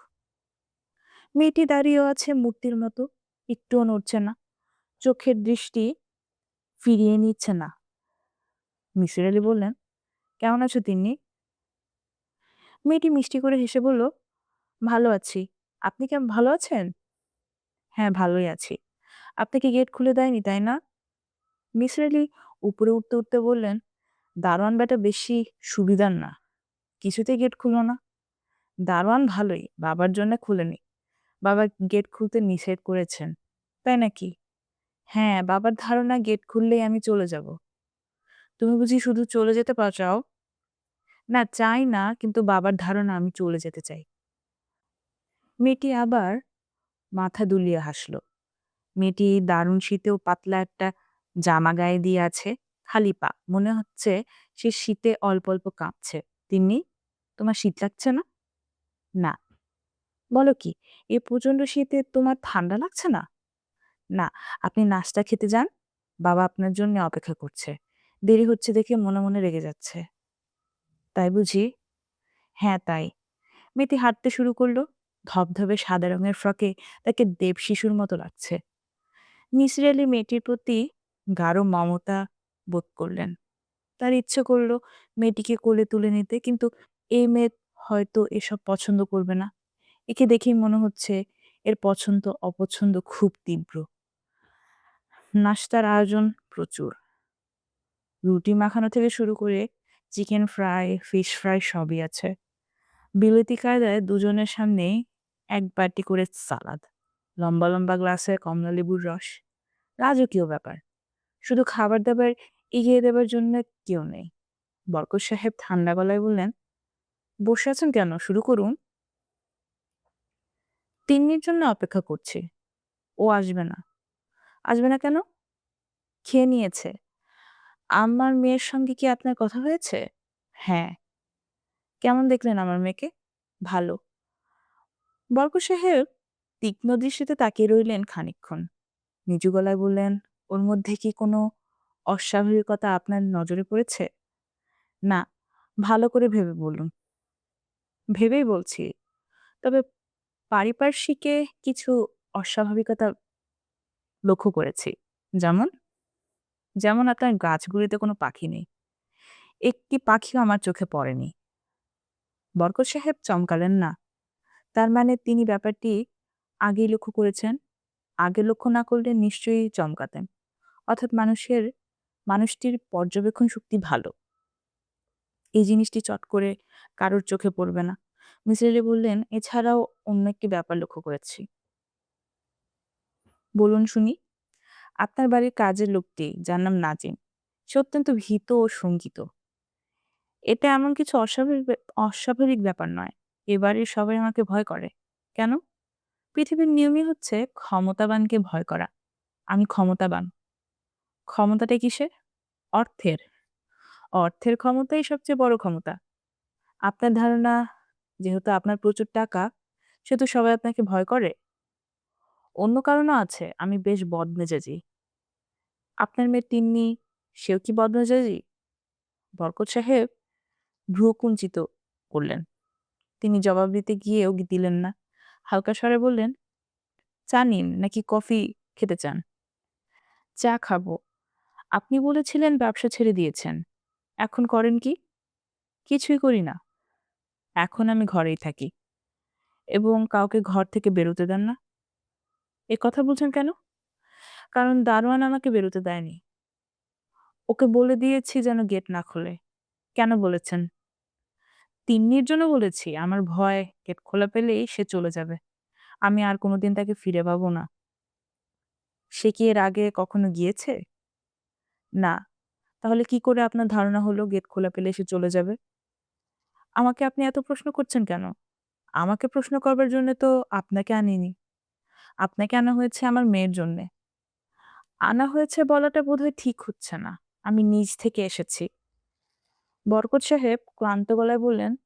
মেয়েটি দাঁড়িয়েও আছে মূর্তির মতো, একটুও নড়ছে না, চোখের দৃষ্টি ফিরিয়ে নিচ্ছে না। মিসির আলি বললেন, কেমন আছো তিন্নি? মেয়েটি মিষ্টি করে হেসে বলল, ভালো আছি। আপনি কেমন ভালো আছেন? হ্যাঁ, ভালোই আছি। আপনাকে গেট খুলে দেয়নি, তাই না? মিসির আলি উপরে উঠতে উঠতে বললেন, দারোয়ান বেটা বেশি সুবিধার না, কিছুতেই গেট খুলো না। দারোয়ান ভালোই, বাবার জন্য খুলেনি। বাবা গেট খুলতে নিষেধ করেছেন। তাই নাকি? হ্যাঁ, বাবার ধারণা গেট খুললেই আমি চলে যাব। তুমি বুঝি শুধু চলে যেতে চাও? না, চাই না, কিন্তু বাবার ধারণা আমি চলে যেতে চাই। মেয়েটি আবার মাথা দুলিয়ে হাসল। মেয়েটি দারুণ শীতেও পাতলা একটা জামা গায়ে দিয়ে আছে, খালি পা, মনে হচ্ছে সে শীতে অল্প অল্প কাঁপছে। তিন্নি, তোমার শীত লাগছে না? না। বলো কি, এ প্রচন্ড শীতে তোমার ঠান্ডা লাগছে না? না। আপনি নাস্তা খেতে যান, বাবা আপনার জন্য অপেক্ষা করছে। দেরি হচ্ছে দেখে মনে মনে রেগে যাচ্ছে। তাই বুঝি? হ্যাঁ, তাই। মেয়েটি হাঁটতে শুরু করলো। ধবধবে সাদা রঙের ফ্রকে তাকে দেব শিশুর মতো লাগছে। মিসির আলি মেয়েটির প্রতি গাঢ় মমতা বোধ করলেন। তার ইচ্ছে করলো মেয়েটিকে কোলে তুলে নিতে, কিন্তু এই মেয়ে হয়তো এসব পছন্দ করবে না। একে দেখেই মনে হচ্ছে এর পছন্দ অপছন্দ খুব তীব্র। নাস্তার আয়োজন প্রচুর। রুটি মাখানো থেকে শুরু করে চিকেন ফ্রাই, ফিশ ফ্রাই সবই আছে। বিলেতি কায়দায় দুজনের সামনেই এক বাটি করে সালাদ, লম্বা লম্বা গ্লাসে কমলা লেবুর রস। রাজকীয় ব্যাপার। শুধু খাবার দাবার এগিয়ে দেবার জন্য কেউ নেই। বরকত সাহেব ঠান্ডা গলায় বললেন, বসে আছেন কেন? শুরু করুন। তিন্নির জন্য অপেক্ষা করছি। ও আসবে না। আসবে না কেন? খেয়ে নিয়েছে। আমার মেয়ের সঙ্গে কি আপনার কথা হয়েছে? হ্যাঁ। কেমন দেখলেন আমার মেয়েকে? ভালো। বরকত সাহেব তীক্ষ্ণ দৃষ্টিতে তাকিয়ে রইলেন খানিকক্ষণ। নিচু গলায় বললেন, ওর মধ্যে কি কোনো অস্বাভাবিকতা আপনার নজরে পড়েছে? না। ভালো করে ভেবে বলুন। ভেবেই বলছি। তবে পারিপার্শ্বিকে কিছু অস্বাভাবিকতা লক্ষ্য করেছি। যেমন? যেমন আপনার গাছগুলিতে কোনো পাখি নেই। একটি পাখিও আমার চোখে পড়েনি। বরকত সাহেব চমকালেন না। তার মানে তিনি ব্যাপারটি আগেই লক্ষ্য করেছেন। আগে লক্ষ্য না করলে নিশ্চয়ই চমকাতেন। অর্থাৎ মানুষটির পর্যবেক্ষণ শক্তি ভালো। এই জিনিসটি চট করে কারোর চোখে পড়বে না। মিসির আলি বললেন, এছাড়াও অন্য একটি ব্যাপার লক্ষ্য করেছি। বলুন শুনি। আপনার বাড়ির কাজের লোকটি, যার নাম নাজিম, সে অত্যন্ত ভীত ও শঙ্কিত। এটা এমন কিছু অস্বাভাবিক ব্যাপার নয়। এ বাড়ির সবাই আমাকে ভয় করে। কেন? পৃথিবীর নিয়মই হচ্ছে ক্ষমতাবানকে ভয় করা। আমি ক্ষমতাবান। ক্ষমতাটা কিসের? অর্থের। অর্থের ক্ষমতাই সবচেয়ে বড় ক্ষমতা। আপনার ধারণা, যেহেতু আপনার প্রচুর টাকা, সেহেতু সবাই আপনাকে ভয় করে? অন্য কারণও আছে। আমি বেশ বদমেজাজি। আপনার মেয়ে তিন্নি, সেও কি বদমেজাজি? বরকত সাহেব ভ্রু কুঞ্চিত করলেন। তিনি জবাব দিতে গিয়েও দিলেন না। হালকা স্বরে বললেন, চা নিন নাকি কফি খেতে চান? চা খাবো। আপনি বলেছিলেন ব্যবসা ছেড়ে দিয়েছেন। এখন করেন কি? কিছুই করি না। এখন আমি ঘরেই থাকি। এবং কাউকে ঘর থেকে বেরোতে দেন না। এ কথা বলছেন কেন? কারণ দারোয়ান আমাকে বেরোতে দেয়নি। ওকে বলে দিয়েছি যেন গেট না খোলে। কেন বলেছেন? তিন্নির জন্য বলেছি। আমার ভয় গেট খোলা পেলেই সে চলে যাবে। আমি আর কোনোদিন তাকে ফিরে পাবো না। সে কি এর আগে কখনো গিয়েছে? না। তাহলে কি করে আপনার ধারণা হলো গেট খোলা পেলে সে চলে যাবে? আমাকে আপনি এত প্রশ্ন করছেন কেন? আমাকে প্রশ্ন করবার জন্য তো আপনাকে আনিনি। আপনাকে আনা হয়েছে আমার মেয়ের জন্যে। আনা হয়েছে বলাটা বোধহয় ঠিক হচ্ছে না। আমি নিজ থেকে এসেছি। বরকত সাহেব ক্লান্ত গলায় বললেন,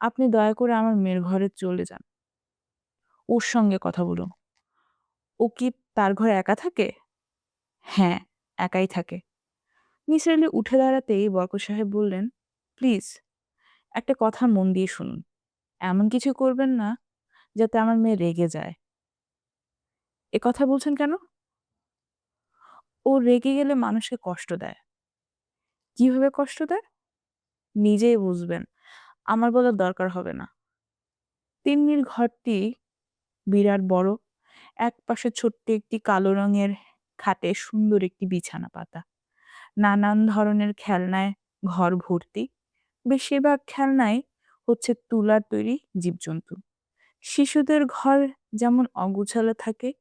আপনি দয়া করে আমার মেয়ের ঘরে চলে যান। ওর সঙ্গে কথা বলুন। ও কি তার ঘরে একা থাকে? হ্যাঁ, একাই থাকে। নিসার আলি উঠে দাঁড়াতেই বরকত সাহেব বললেন, প্লিজ একটা কথা মন দিয়ে শুনুন। এমন কিছু করবেন না যাতে আমার মেয়ে রেগে যায়। এ কথা বলছেন কেন? ও রেগে গেলে মানুষকে কষ্ট দেয়। কিভাবে কষ্ট দেয়? নিজেই বুঝবেন। আমার বলার দরকার হবে না। তিন্নির ঘরটি বিরাট বড়। একপাশে ছোট্ট একটি কালো রঙের খাটে সুন্দর একটি বিছানা পাতা। নানান ধরনের খেলনায় ঘর ভর্তি। বেশিরভাগ খেলনাই হচ্ছে তুলার তৈরি জীবজন্তু। শিশুদের ঘর যেমন অগোছালো থাকে,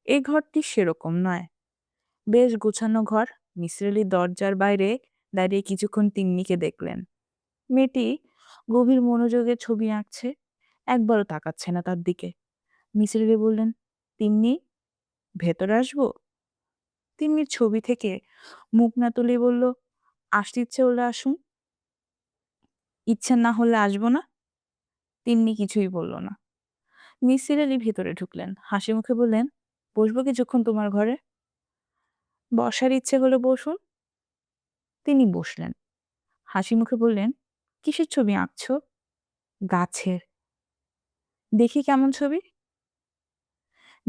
এই ঘরটি সেরকম নয়। বেশ গোছানো ঘর। মিসির আলি দরজার বাইরে দাঁড়িয়ে কিছুক্ষণ তিন্নিকে দেখলেন। মেয়েটি গভীর মনোযোগে ছবি আঁকছে, একবারও তাকাচ্ছে না তার দিকে। মিসির আলি বললেন, তিন্নি, ভেতরে আসবো? তিন্নির ছবি থেকে মুখ না তুলে বলল, আসতে ইচ্ছে হলে আসুন, ইচ্ছে না হলে আসবো না। তিন্নি কিছুই বলল না। মিসির আলি ভেতরে ঢুকলেন, হাসি মুখে বললেন, বসবো কিছুক্ষণ তোমার ঘরে? বসার ইচ্ছে হলে বসুন। তিনি বসলেন, হাসি মুখে বললেন, কিসের ছবি আঁকছো? গাছের। দেখি কেমন ছবি?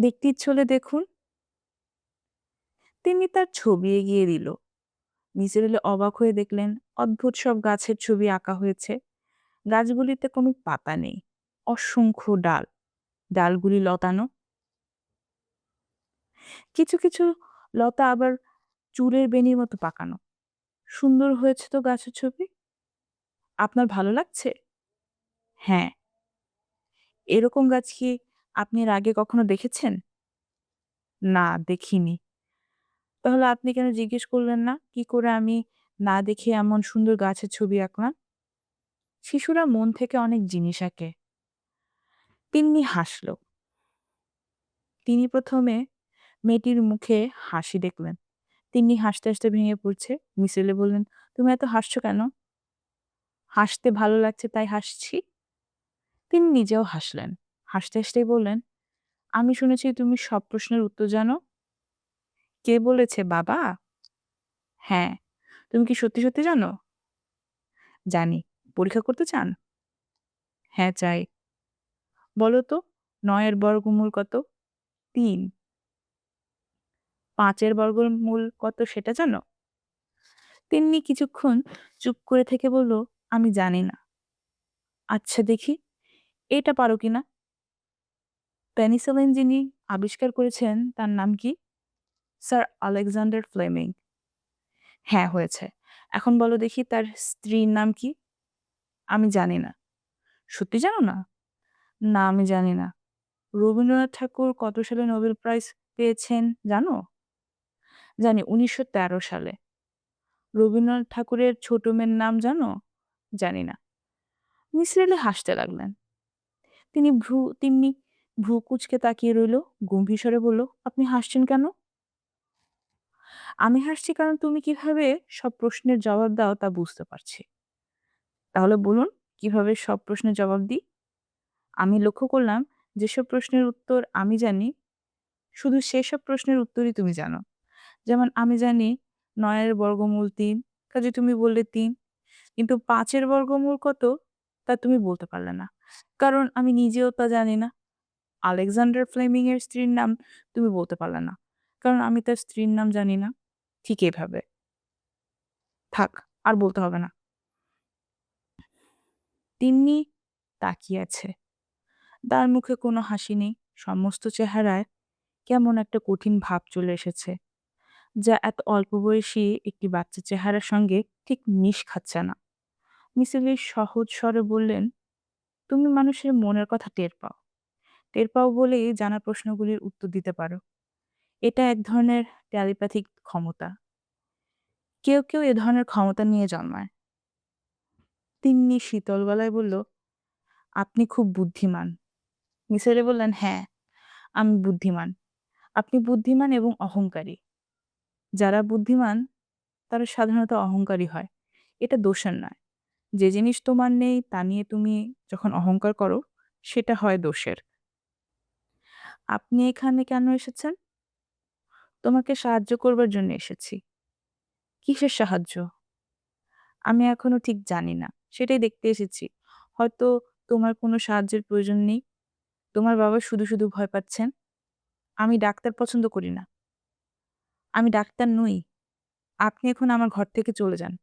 দেখতে ইচ্ছে হলে দেখুন। তিনি তার ছবি এগিয়ে দিল। নিসার আলি অবাক হয়ে দেখলেন, অদ্ভুত সব গাছের ছবি আঁকা হয়েছে। গাছগুলিতে কোনো পাতা নেই, অসংখ্য ডাল, ডালগুলি লতানো। কিছু কিছু লতা আবার চুলের বেণীর মতো পাকানো। সুন্দর হয়েছে তো গাছের ছবি। আপনার ভালো লাগছে? হ্যাঁ। এরকম গাছ কি আপনি এর আগে কখনো দেখেছেন? না, দেখিনি। তাহলে আপনি কেন জিজ্ঞেস করলেন না কি করে আমি না দেখে এমন সুন্দর গাছের ছবি আঁকলাম? শিশুরা মন থেকে অনেক জিনিস আঁকে। তিন্নি হাসল। তিনি প্রথমে মেয়েটির মুখে হাসি দেখলেন। তিন্নি হাসতে হাসতে ভেঙে পড়ছে। মিসির আলি বললেন, তুমি এত হাসছো কেন? হাসতে ভালো লাগছে তাই হাসছি। তিনি নিজেও হাসলেন। হাসতে হাসতেই বললেন, আমি শুনেছি তুমি সব প্রশ্নের উত্তর জানো। কে বলেছে, বাবা? হ্যাঁ। তুমি কি সত্যি সত্যি জানো? জানি। পরীক্ষা করতে চান? হ্যাঁ, চাই। বলো তো, ৯ এর বর্গমূল কত? ৩। ৫ এর বর্গমূল কত সেটা জানো? তিন্নি কিছুক্ষণ চুপ করে থেকে বলল, আমি জানি না। আচ্ছা দেখি, এটা পারো কিনা? পেনিসিলিন যিনি আবিষ্কার করেছেন তার নাম কি? Sir Alexander Fleming. হ্যাঁ, হয়েছে। এখন বলো দেখি তার স্ত্রীর নাম কি? আমি জানি না। সত্যি জানো না? না, আমি জানি না। রবীন্দ্রনাথ ঠাকুর কত সালে নোবেল প্রাইজ পেয়েছেন জানো? জানি, ১৯১৩ সালে। রবীন্দ্রনাথ ঠাকুরের ছোট মেয়ের নাম জানো? জানি না। মিসির আলি হাসতে লাগলেন। তিন্নি ভ্রু কুঁচকে তাকিয়ে রইল। গম্ভীর স্বরে বলল, আপনি হাসছেন কেন? আমি হাসছি কারণ তুমি কিভাবে সব প্রশ্নের জবাব দাও তা বুঝতে পারছি। তাহলে বলুন, কিভাবে সব প্রশ্নের জবাব দিই? আমি লক্ষ্য করলাম যেসব প্রশ্নের উত্তর আমি জানি, শুধু সেসব প্রশ্নের উত্তরই তুমি জানো। যেমন আমি জানি ৯ এর বর্গমূল ৩, কাজেই তুমি বললে ৩। কিন্তু ৫ এর বর্গমূল কত তা তুমি বলতে পারলে না। কারণ আমি নিজেও তা জানি না। আলেকজান্ডার ফ্লেমিং এর স্ত্রীর নাম তুমি বলতে পারলে না। কারণ আমি তার স্ত্রীর নাম জানি না। ঠিক এভাবে। থাক, আর বলতে হবে না। তিন্নি তাকিয়ে আছে। তার মুখে কোনো হাসি নেই। সমস্ত চেহারায় কেমন একটা কঠিন ভাব চলে এসেছে, যা এত অল্প বয়সী একটি বাচ্চার চেহারার সঙ্গে ঠিক মিশ খাচ্ছে না। মিসির আলি সহজ স্বরে বললেন, তুমি মানুষের মনের কথা টের পাও। টের পাও বলেই জানা প্রশ্নগুলির উত্তর দিতে পারো। এটা এক ধরনের টেলিপ্যাথিক ক্ষমতা। কেউ কেউ এ ধরনের ক্ষমতা নিয়ে জন্মায়। তিন্নি শীতল গলায় বলল, আপনি খুব বুদ্ধিমান। নিসার আলি বললেন, হ্যাঁ, আমি বুদ্ধিমান। আপনি বুদ্ধিমান এবং অহংকারী। যারা বুদ্ধিমান তারা সাধারণত অহংকারী হয়। এটা দোষের নয়। যে জিনিস তোমার নেই তা নিয়ে তুমি যখন অহংকার করো, সেটা হয় দোষের। আপনি এখানে কেন এসেছেন? তোমাকে সাহায্য করবার জন্য এসেছি। কিসের সাহায্য? আমি এখনো ঠিক জানি না। সেটাই দেখতে এসেছি। হয়তো তোমার কোনো সাহায্যের প্রয়োজন নেই। তোমার বাবা শুধু শুধু ভয় পাচ্ছেন। আমি ডাক্তার পছন্দ করি না। আমি ডাক্তার নই। আপনি এখন আমার ঘর থেকে চলে যান।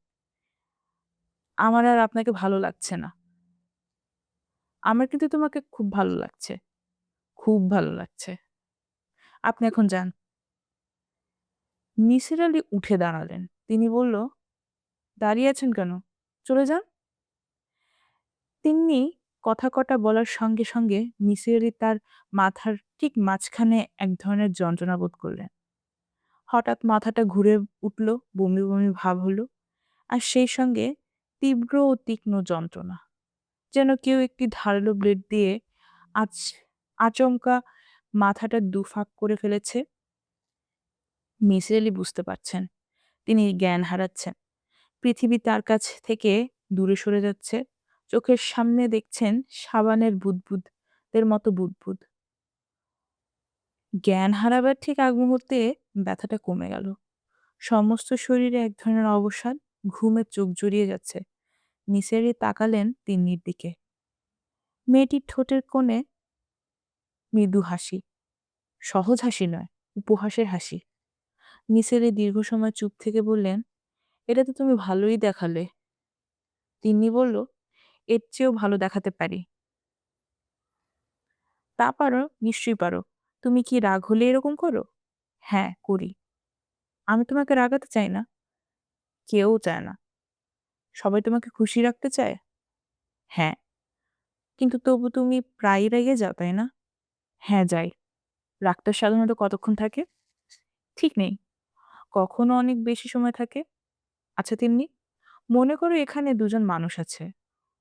আমার আর আপনাকে ভালো লাগছে না। আমার কিন্তু তোমাকে খুব ভালো লাগছে। খুব ভালো লাগছে। আপনি এখন যান। নিসার আলি উঠে দাঁড়ালেন। তিনি বলল, দাঁড়িয়ে আছেন কেন? চলে যান। তিন্নি কথা কটা বলার সঙ্গে সঙ্গে নিসার আলি তার মাথার ঠিক মাঝখানে এক ধরনের যন্ত্রণা বোধ করলেন। হঠাৎ মাথাটা ঘুরে উঠল, বমি বমি ভাব হলো, আর সেই সঙ্গে তীব্র ও তীক্ষ্ণ যন্ত্রণা, যেন কেউ একটি ধারালো ব্লেড দিয়ে আচ আচমকা মাথাটা দুফাক করে ফেলেছে। নিসার আলি বুঝতে পারছেন তিনি জ্ঞান হারাচ্ছেন। পৃথিবী তার কাছ থেকে দূরে সরে যাচ্ছে। চোখের সামনে দেখছেন সাবানের বুদবুদের মতো বুদবুদ। জ্ঞান হারাবার ঠিক আগ মুহূর্তে ব্যথাটা কমে গেল। সমস্ত শরীরে এক ধরনের অবসাদ, ঘুমে চোখ জড়িয়ে যাচ্ছে। নিসার আলি তাকালেন তিন্নির দিকে। মেয়েটির ঠোঁটের কোণে মৃদু হাসি, সহজ হাসি নয়, উপহাসের হাসি। নিসার আলি দীর্ঘ সময় চুপ থেকে বললেন, এটা তো তুমি ভালোই দেখালে। তিন্নি বলল, এর চেয়েও ভালো দেখাতে পারি। তা পারো, নিশ্চয়ই পারো। তুমি কি রাগ হলে এরকম করো? হ্যাঁ, করি। আমি তোমাকে রাগাতে চাই না। কেউ চায় না। সবাই তোমাকে খুশি রাখতে চায়। হ্যাঁ, কিন্তু তবু তুমি প্রায়ই রেগে যাও, তাই না? হ্যাঁ, যাই। রাগটা সাধারণত কতক্ষণ থাকে? ঠিক নেই। কখনো অনেক বেশি সময় থাকে। আচ্ছা তিন্নি, মনে করো এখানে দুজন মানুষ আছে।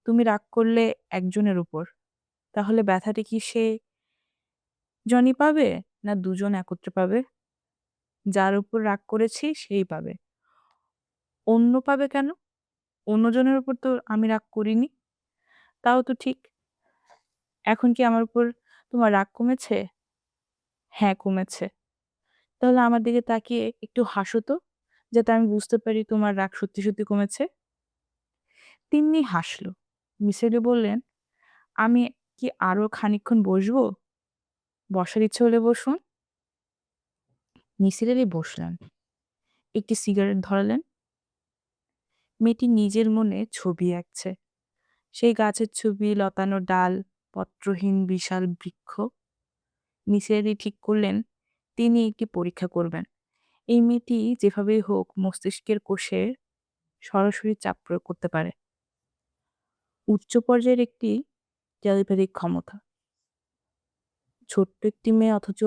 তুমি রাগ করলে একজনের উপর, তাহলে ব্যথাটা কি সে জনই পাবে, না দুজন একত্রে পাবে? যার উপর রাগ করেছি সেই পাবে। অন্য পাবে কেন? অন্যজনের উপর তো আমি রাগ করিনি। তাও তো ঠিক। এখন কি আমার উপর তোমার রাগ কমেছে? হ্যাঁ, কমেছে। তাহলে আমার দিকে তাকিয়ে একটু হাসো তো, যাতে আমি বুঝতে পারি তোমার রাগ সত্যি সত্যি কমেছে। তিন্নি হাসল। মিসির আলি বললেন, আমি কি আরো খানিকক্ষণ বসবো? বসার ইচ্ছে হলে বসুন। মিসির আলি বসলেন। একটি সিগারেট ধরালেন। মেয়েটি নিজের মনে ছবি আঁকছে। সেই গাছের ছবি, লতানো ডাল, পত্রহীন বিশাল বৃক্ষ। মিসির আলি ঠিক করলেন তিনি একটি পরীক্ষা করবেন। এই মেয়েটি যেভাবেই হোক মস্তিষ্কের কোষে সরাসরি চাপ প্রয়োগ করতে পারে। উচ্চ পর্যায়ের একটি টেলিপ্যাথিক ক্ষমতা। ছোট্ট একটি মেয়ে, অথচ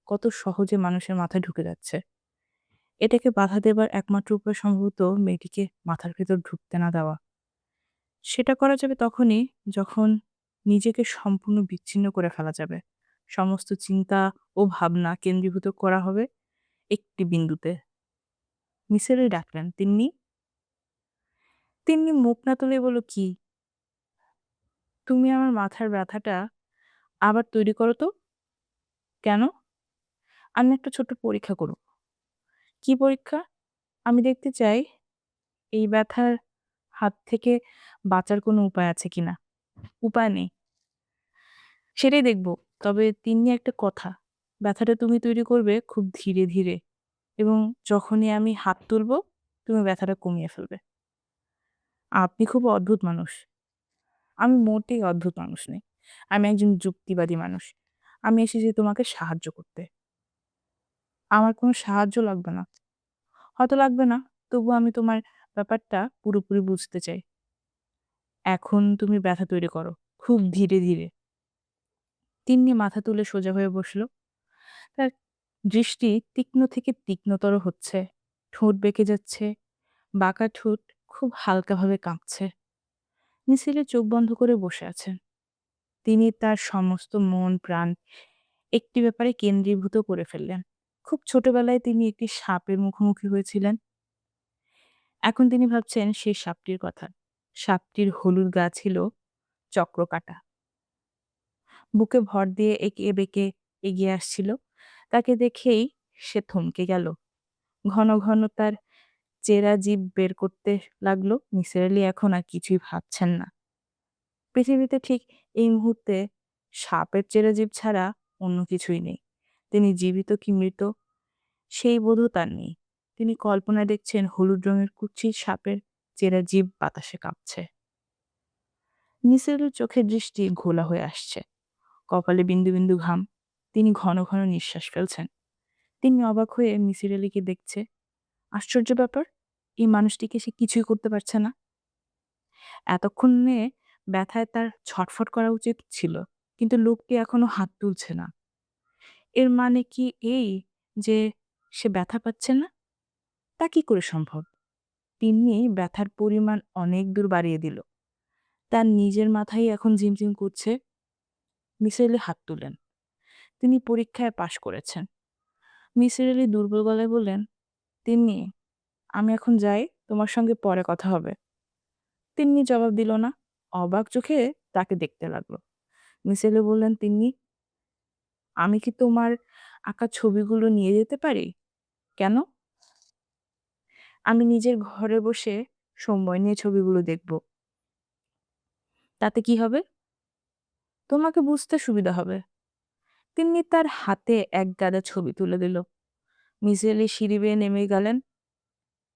কত সহজে মানুষের মাথায় ঢুকে যাচ্ছে। এটাকে বাধা দেবার একমাত্র উপায় সম্ভবত মেয়েটিকে মাথার ভেতর ঢুকতে না দেওয়া। সেটা করা যাবে তখনই যখন নিজেকে সম্পূর্ণ বিচ্ছিন্ন করে ফেলা যাবে। সমস্ত চিন্তা ও ভাবনা কেন্দ্রীভূত করা হবে একটি বিন্দুতে। মিসির আলি ডাকলেন, তিন্নি। তিন্নি মুখ না তুলে বলল, কি? তুমি আমার মাথার ব্যথাটা আবার তৈরি করো তো। কেন? আমি একটা ছোট্ট পরীক্ষা করব। কি পরীক্ষা? আমি দেখতে চাই এই ব্যথার হাত থেকে বাঁচার কোনো উপায় আছে কিনা। উপায় নেই, সেটাই দেখব। তবে তিন্নি একটা কথা, ব্যথাটা তুমি তৈরি করবে খুব ধীরে ধীরে, এবং যখনই আমি হাত তুলব তুমি ব্যথাটা কমিয়ে ফেলবে। আপনি খুব অদ্ভুত মানুষ। আমি মোটেই অদ্ভুত মানুষ নই। আমি একজন যুক্তিবাদী মানুষ। আমি এসেছি তোমাকে সাহায্য করতে। আমার কোনো সাহায্য লাগবে না। হয়তো লাগবে না, তবুও আমি তোমার ব্যাপারটা পুরোপুরি বুঝতে চাই। এখন তুমি ব্যথা তৈরি করো, খুব ধীরে, ধীরে। তিন্নি মাথা তুলে সোজা হয়ে বসল। তার দৃষ্টি তীক্ষ্ণ থেকে তীক্ষ্ণতর হচ্ছে। ঠোঁট বেঁকে যাচ্ছে, বাঁকা ঠোঁট খুব হালকাভাবে কাঁপছে। মিছিলে চোখ বন্ধ করে বসে আছেন। তিনি তার সমস্ত মন প্রাণ একটি ব্যাপারে কেন্দ্রীভূত করে ফেললেন। খুব ছোটবেলায় তিনি একটি সাপের মুখোমুখি হয়েছিলেন। এখন তিনি ভাবছেন সেই সাপটির কথা। সাপটির হলুদ গা ছিল চক্রকাঁটা। বুকে ভর দিয়ে এঁকে বেঁকে এগিয়ে আসছিল। তাকে দেখেই সে থমকে গেল। ঘন ঘন তার চেরা জিভ বের করতে লাগলো। নিসার আলি এখন আর কিছুই ভাবছেন না। পৃথিবীতে ঠিক এই মুহূর্তে সাপের চেরা জিভ ছাড়া অন্য কিছুই নেই। তিনি জীবিত কি মৃত সেই বোধও তার নেই। তিনি কল্পনায় দেখছেন হলুদ রঙের কুৎসিত সাপের চেরা জিভ বাতাসে কাঁপছে। নিসার আলির চোখের দৃষ্টি ঘোলা হয়ে আসছে। কপালে বিন্দু বিন্দু ঘাম। তিনি ঘন ঘন নিঃশ্বাস ফেলছেন। তিনি অবাক হয়ে মিসির আলিকে দেখছে। আশ্চর্য ব্যাপার, এই মানুষটিকে সে কিছুই করতে পারছে না। এতক্ষণে ব্যথায় তার ছটফট করা উচিত ছিল, কিন্তু লোকটি এখনো হাত তুলছে না। এর মানে কি এই যে সে ব্যথা পাচ্ছে না? তা কি করে সম্ভব? তিন্নি ব্যথার পরিমাণ অনেক দূর বাড়িয়ে দিল। তার নিজের মাথায় এখন ঝিমঝিম করছে। মিসির আলি হাত তুলেন। তিনি পরীক্ষায় পাশ করেছেন। মিসির আলি দুর্বল গলায় বললেন, তিন্নি, আমি এখন যাই, তোমার সঙ্গে পরে কথা হবে। তিন্নি জবাব দিল না। অবাক চোখে তাকে দেখতে লাগলো। মিসির আলি বললেন, তিন্নি, আমি কি তোমার আঁকা ছবিগুলো নিয়ে যেতে পারি? কেন? আমি নিজের ঘরে বসে সময় নিয়ে ছবিগুলো দেখব। তাতে কি হবে? তোমাকে বুঝতে সুবিধা হবে। তিন্নি তার হাতে এক গাদা ছবি তুলে দিল। মিসির আলি সিঁড়ি বেয়ে নেমে গেলেন।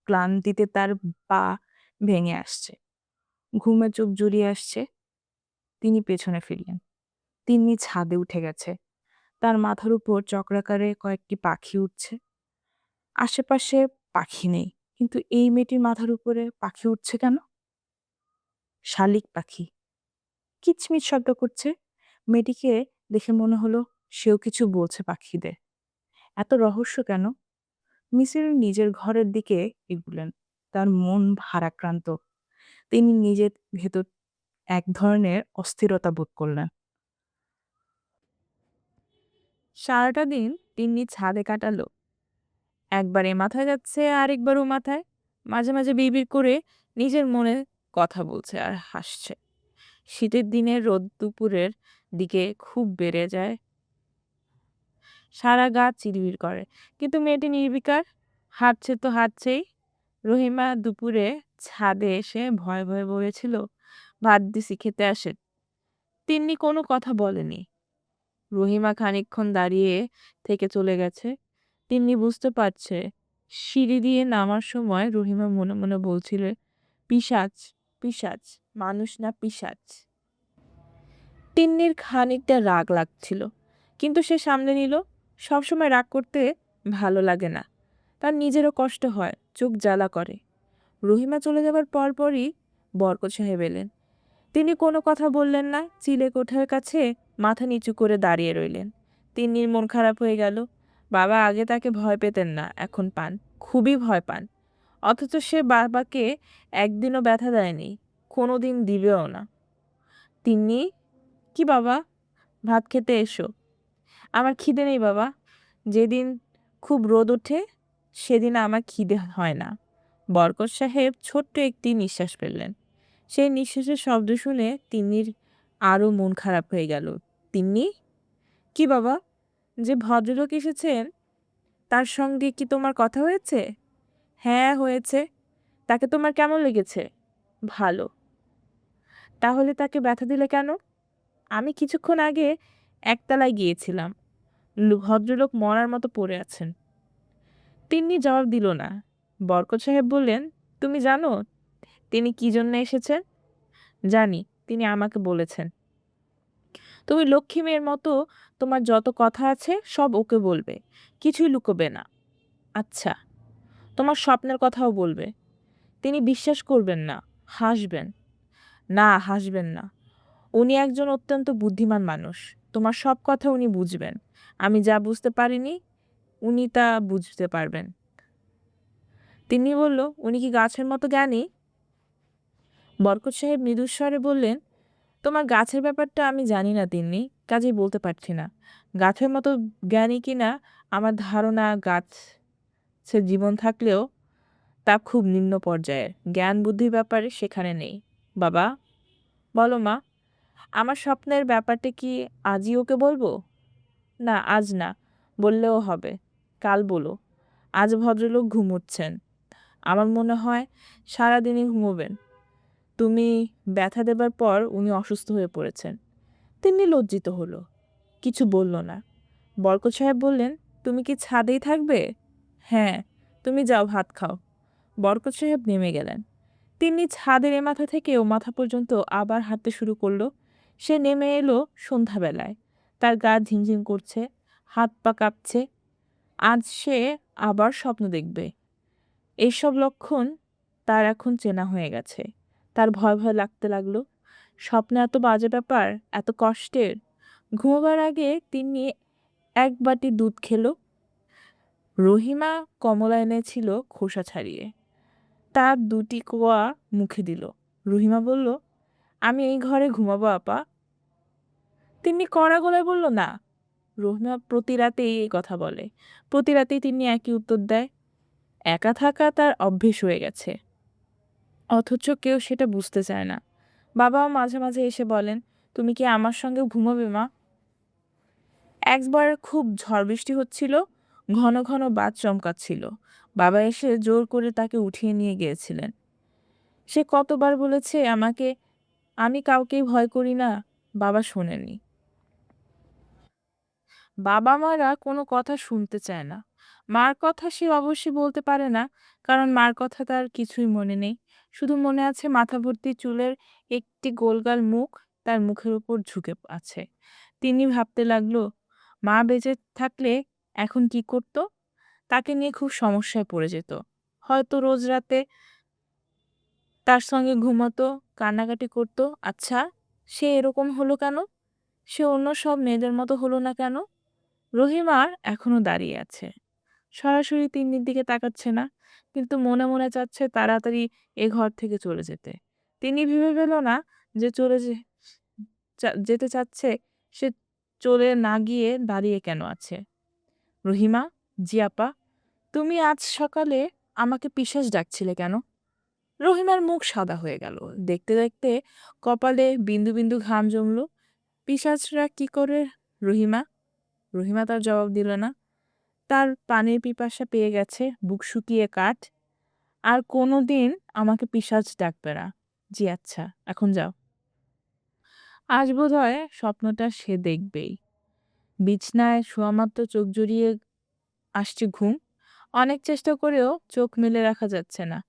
ক্লান্তিতে তার পা ভেঙে আসছে, ঘুমে চোখ জড়িয়ে আসছে। তিনি পেছনে ফিরলেন। তিন্নি ছাদে উঠে গেছে। তার মাথার উপর চক্রাকারে কয়েকটি পাখি উঠছে। আশেপাশে পাখি নেই, কিন্তু এই মেয়েটির মাথার উপরে পাখি উঠছে কেন? শালিক পাখি কিচমিচ শব্দ করছে। মেয়েটিকে দেখে মনে হলো সেও কিছু বলছে পাখিদের। এত রহস্য কেন? মিসির নিজের ঘরের দিকে এগুলেন। তার মন ভারাক্রান্ত। তিনি নিজের ভেতর এক ধরনের অস্থিরতা বোধ করলেন। সারাটা দিন তিন্নি ছাদে কাটালো। একবার এ মাথায় যাচ্ছে, আরেকবার ও মাথায়। মাঝে মাঝে বিড়বিড় করে নিজের মনে কথা বলছে আর হাসছে। শীতের দিনে রোদ দুপুরের দিকে খুব বেড়ে যায়, সারা গা চিরবির করে। কিন্তু মেয়েটি নির্বিকার, হাঁটছে তো হাঁটছেই। রহিমা দুপুরে ছাদে এসে ভয়ে ভয়ে বলেছিল, ভাত দিছি খেতে আসেন। তিন্নি কোনো কথা বলেনি। রহিমা খানিকক্ষণ দাঁড়িয়ে থেকে চলে গেছে। তিন্নি বুঝতে পারছে সিঁড়ি দিয়ে নামার সময় রহিমা মনে মনে বলছিল, পিশাচ, পিশাচ, মানুষ না পিশাচ। তিন্নির খানিকটা রাগ লাগছিল, কিন্তু সে সামলে নিল। সবসময় রাগ করতে ভালো লাগে না। তার নিজেরও কষ্ট হয়, চোখ জ্বালা করে। রহিমা চলে যাবার পরপরই বরকত সাহেব এলেন। তিনি কোনো কথা বললেন না। চিলে কোঠার কাছে মাথা নিচু করে দাঁড়িয়ে রইলেন। তিন্নির মন খারাপ হয়ে গেল। বাবা আগে তাকে ভয় পেতেন না, এখন পান, খুবই ভয় পান। অথচ সে বাবাকে একদিনও ব্যথা দেয়নি, কোনো দিন দিবেও না। তিন্নি, কি বাবা, ভাত খেতে এসো। আমার খিদে নেই বাবা। যেদিন খুব রোদ ওঠে সেদিন আমার খিদে হয় না। বরকত সাহেব ছোট্ট একটি নিঃশ্বাস ফেললেন। সেই নিঃশ্বাসের শব্দ শুনে তিন্নির আরও মন খারাপ হয়ে গেল। তিন্নি, কি বাবা, যে ভদ্রলোক এসেছেন তার সঙ্গে কি তোমার কথা হয়েছে? হ্যাঁ হয়েছে। তাকে তোমার কেমন লেগেছে? ভালো। তাহলে তাকে ব্যথা দিলে কেন? আমি কিছুক্ষণ আগে একতলায় গিয়েছিলাম, ভদ্রলোক মরার মতো পড়ে আছেন। তিন্নি জবাব দিল না। বরকত সাহেব বললেন, তুমি জানো তিনি কি জন্য এসেছেন? জানি, তিনি আমাকে বলেছেন। তুমি লক্ষ্মী মেয়ের মতো তোমার যত কথা আছে সব ওকে বলবে, কিছুই লুকোবে না। আচ্ছা, তোমার স্বপ্নের কথাও বলবে। তিনি বিশ্বাস করবেন না, হাসবেন। না, হাসবেন না। উনি একজন অত্যন্ত বুদ্ধিমান মানুষ। তোমার সব কথা উনি বুঝবেন। আমি যা বুঝতে পারিনি, উনি তা বুঝতে পারবেন। তিন্নি বলল, উনি কি গাছের মতো জ্ঞানী? বরকত সাহেব মৃদুস্বরে বললেন, তোমার গাছের ব্যাপারটা আমি জানি না তিন্নি, কাজেই বলতে পারছি না। গাছের মতো জ্ঞানী কিনা আমার ধারণা, গাছের জীবন থাকলেও তা খুব নিম্ন পর্যায়ের। জ্ঞান বুদ্ধির ব্যাপারে সেখানে নেই। বাবা, বলো মা, আমার স্বপ্নের ব্যাপারটা কি আজই ওকে বলবো? না, আজ না, বললেও হবে। কাল বলো। আজ ভদ্রলোক ঘুমোচ্ছেন। আমার মনে হয় সারাদিনই ঘুমোবেন। তুমি ব্যথা দেবার পর উনি অসুস্থ হয়ে পড়েছেন। তিন্নি লজ্জিত হলো, কিছু বলল না। বরকত সাহেব বললেন, তুমি কি ছাদেই থাকবে? হ্যাঁ, তুমি যাও, ভাত খাও। বরকত সাহেব নেমে গেলেন। তিন্নি ছাদের এ মাথা থেকে ও মাথা পর্যন্ত আবার হাঁটতে শুরু করলো। সে নেমে এলো সন্ধ্যাবেলায়। তার গা ঝিমঝিম করছে, হাত পা কাঁপছে। আজ সে আবার স্বপ্ন দেখবে। এইসব লক্ষণ তার এখন চেনা হয়ে গেছে। তার ভয় ভয় লাগতে লাগলো। স্বপ্নে এত বাজে ব্যাপার, এত কষ্টের। ঘুমোবার আগে তিন্নি এক বাটি দুধ খেলো। রহিমা কমলা এনেছিল খোসা ছাড়িয়ে। তার দুটি কোয়া মুখে দিল। রহিমা বলল, আমি এই ঘরে ঘুমাবো আপা। তিন্নি কড়া গলায় বলল, না। রহিমা প্রতি রাতেই এই কথা বলে। প্রতি রাতেই তিন্নি একই উত্তর দেয়। একা থাকা তার অভ্যেস হয়ে গেছে, অথচ কেউ সেটা বুঝতে চায় না। বাবাও মাঝে মাঝে এসে বলেন, তুমি কি আমার সঙ্গে ঘুমাবে মা? একবার খুব ঝড় বৃষ্টি হচ্ছিল, ঘন ঘন বাদ চমকাচ্ছিল। বাবা এসে জোর করে তাকে উঠিয়ে নিয়ে গিয়েছিলেন। সে কতবার বলেছে আমাকে, আমি কাউকেই ভয় করি না। বাবা শোনেনি। বাবা মারা কোনো কথা শুনতে চায় না। মার কথা সে অবশ্যই বলতে পারে না, কারণ মার কথা তার কিছুই মনে নেই। শুধু মনে আছে মাথা ভর্তি চুলের একটি গোলগাল মুখ তার মুখের উপর ঝুঁকে আছে। তিনি ভাবতে লাগলো, মা বেঁচে থাকলে এখন কি করত? তাকে নিয়ে খুব সমস্যায় পড়ে যেত। হয়তো রোজ রাতে তার সঙ্গে ঘুমাতো, কান্নাকাটি করত। আচ্ছা, সে এরকম হলো কেন? সে অন্য সব মেয়েদের মতো হলো না কেন? রহিমার এখনো দাঁড়িয়ে আছে, সরাসরি তিন্নির দিকে তাকাচ্ছে না, কিন্তু মনে মনে চাচ্ছে তাড়াতাড়ি এ ঘর থেকে চলে যেতে। তিনি ভেবে পেল না যে যেতে চাচ্ছে, সে চলে না গিয়ে দাঁড়িয়ে কেন আছে। রহিমা, জি আপা, তুমি আজ সকালে আমাকে পিশাচ ডাকছিলে কেন? রহিমার মুখ সাদা হয়ে গেল। দেখতে দেখতে কপালে বিন্দু বিন্দু ঘাম জমলো। পিশাচরা কি করে রহিমা? রহিমা তার জবাব দিল না। তার পানির পিপাসা পেয়ে গেছে, বুক শুকিয়ে কাঠ। আর কোনো দিন আমাকে পিশাচ ডাকবে না। জি আচ্ছা, এখন যাও। আজ বোধহয় স্বপ্নটা সে দেখবেই। বিছনায় শোয়ামাত্র চোখ জড়িয়ে আসছে ঘুম। অনেক চেষ্টা করেও চোখ মেলে রাখা যাচ্ছে না।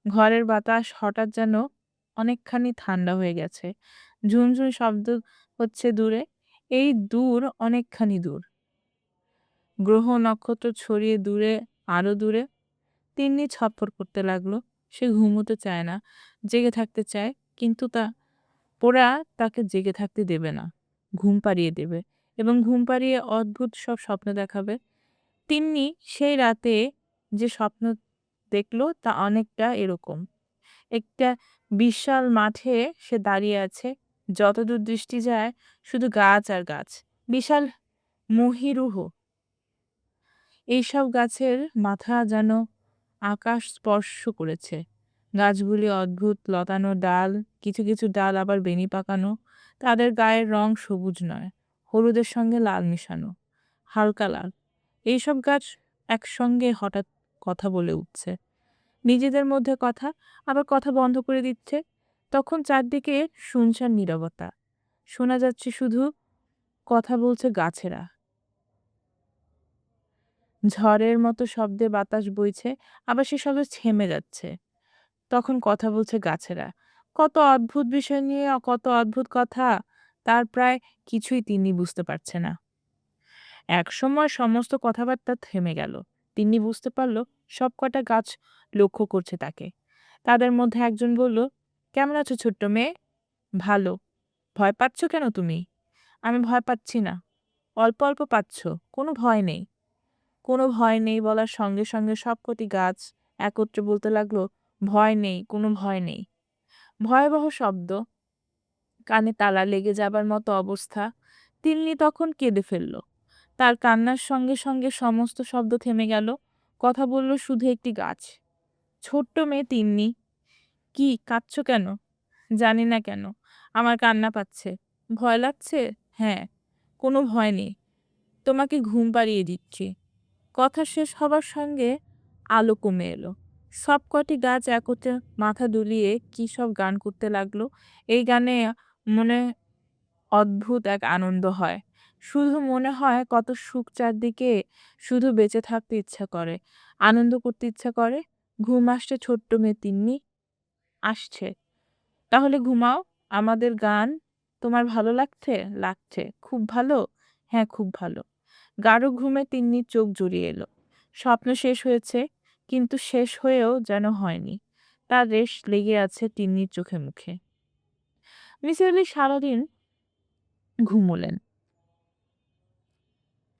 ঘরের বাতাস হঠাৎ যেন অনেকখানি ঠান্ডা হয়ে গেছে। ঝুনঝুন শব্দ হচ্ছে দূরে। এই দূর অনেকখানি দূর। গ্রহ নক্ষত্র ছড়িয়ে দূরে, আরো দূরে। তিন্নি ছটফট করতে লাগলো। সে ঘুমোতে চায় না, জেগে থাকতে চায়, কিন্তু ওরা তাকে জেগে থাকতে দেবে না। ঘুম পাড়িয়ে দেবে এবং ঘুম পাড়িয়ে অদ্ভুত সব স্বপ্ন দেখাবে। তিন্নি সেই রাতে যে স্বপ্ন দেখলো তা অনেকটা এরকম। একটা বিশাল মাঠে সে দাঁড়িয়ে আছে। যতদূর দৃষ্টি যায় শুধু গাছ আর গাছ। বিশাল মহীরুহ এইসব গাছের মাথা যেন আকাশ স্পর্শ করেছে। গাছগুলি অদ্ভুত লতানো ডাল, কিছু কিছু ডাল আবার বেনি পাকানো। তাদের গায়ের রং সবুজ নয়, হলুদের সঙ্গে লাল মিশানো, হালকা লাল। এইসব গাছ একসঙ্গে হঠাৎ কথা বলে উঠছে, নিজেদের মধ্যে কথা, আবার কথা বন্ধ করে দিচ্ছে। তখন চারদিকে শুনশান নীরবতা। শোনা যাচ্ছে শুধু কথা বলছে গাছেরা। ঝড়ের মতো শব্দে বাতাস বইছে, আবার সে শব্দ থেমে যাচ্ছে। তখন কথা বলছে গাছেরা। কত অদ্ভুত বিষয় নিয়ে কত অদ্ভুত কথা। তার প্রায় কিছুই তিন্নি বুঝতে পারছে না। একসময় সমস্ত কথাবার্তা থেমে গেল। তিন্নি বুঝতে পারল সবকটা গাছ লক্ষ্য করছে তাকে। তাদের মধ্যে একজন বলল, "কেমন আছো ছোট্ট মেয়ে?" "ভালো।" "ভয় পাচ্ছ কেন তুমি?" "আমি ভয় পাচ্ছি না।" "অল্প অল্প পাচ্ছ, কোনো ভয় নেই।" "কোনো ভয় নেই" বলার সঙ্গে সঙ্গে সবকটি গাছ একত্রে বলতে লাগলো, "ভয় নেই, কোনো ভয় নেই।" ভয়াবহ শব্দ, কানে তালা লেগে যাবার মতো অবস্থা। তিন্নি তখন কেঁদে ফেলল। তার কান্নার সঙ্গে সঙ্গে সমস্ত শব্দ থেমে গেল। কথা বলল শুধু একটি গাছ। "ছোট্ট মেয়ে তিন্নি, কি কাঁদছো কেন?" "জানি না কেন, আমার কান্না পাচ্ছে।" "ভয় লাগছে?" "হ্যাঁ।" "কোনো ভয় নেই, তোমাকে ঘুম পাড়িয়ে দিচ্ছি।" কথা শেষ হবার সঙ্গে আলো কমে এলো। সবকটি গাছ একত্রে মাথা দুলিয়ে কী সব গান করতে লাগলো। এই গানে মনে অদ্ভুত এক আনন্দ হয়। শুধু মনে হয় কত সুখ চারদিকে, শুধু বেঁচে থাকতে ইচ্ছা করে, আনন্দ করতে ইচ্ছা করে। "ঘুম আসছে ছোট্ট মেয়ে তিন্নি?" "আসছে।" "তাহলে ঘুমাও। আমাদের গান তোমার ভালো লাগছে?" "লাগছে।" "খুব ভালো?" "হ্যাঁ, খুব ভালো।" গাঢ় ঘুমে তিন্নির চোখ জুড়িয়ে এলো। স্বপ্ন শেষ হয়েছে, কিন্তু শেষ হয়েও যেন হয়নি। তার রেশ লেগে আছে তিন্নির চোখে মুখে। নিসার আলি সারাদিন ঘুমোলেন।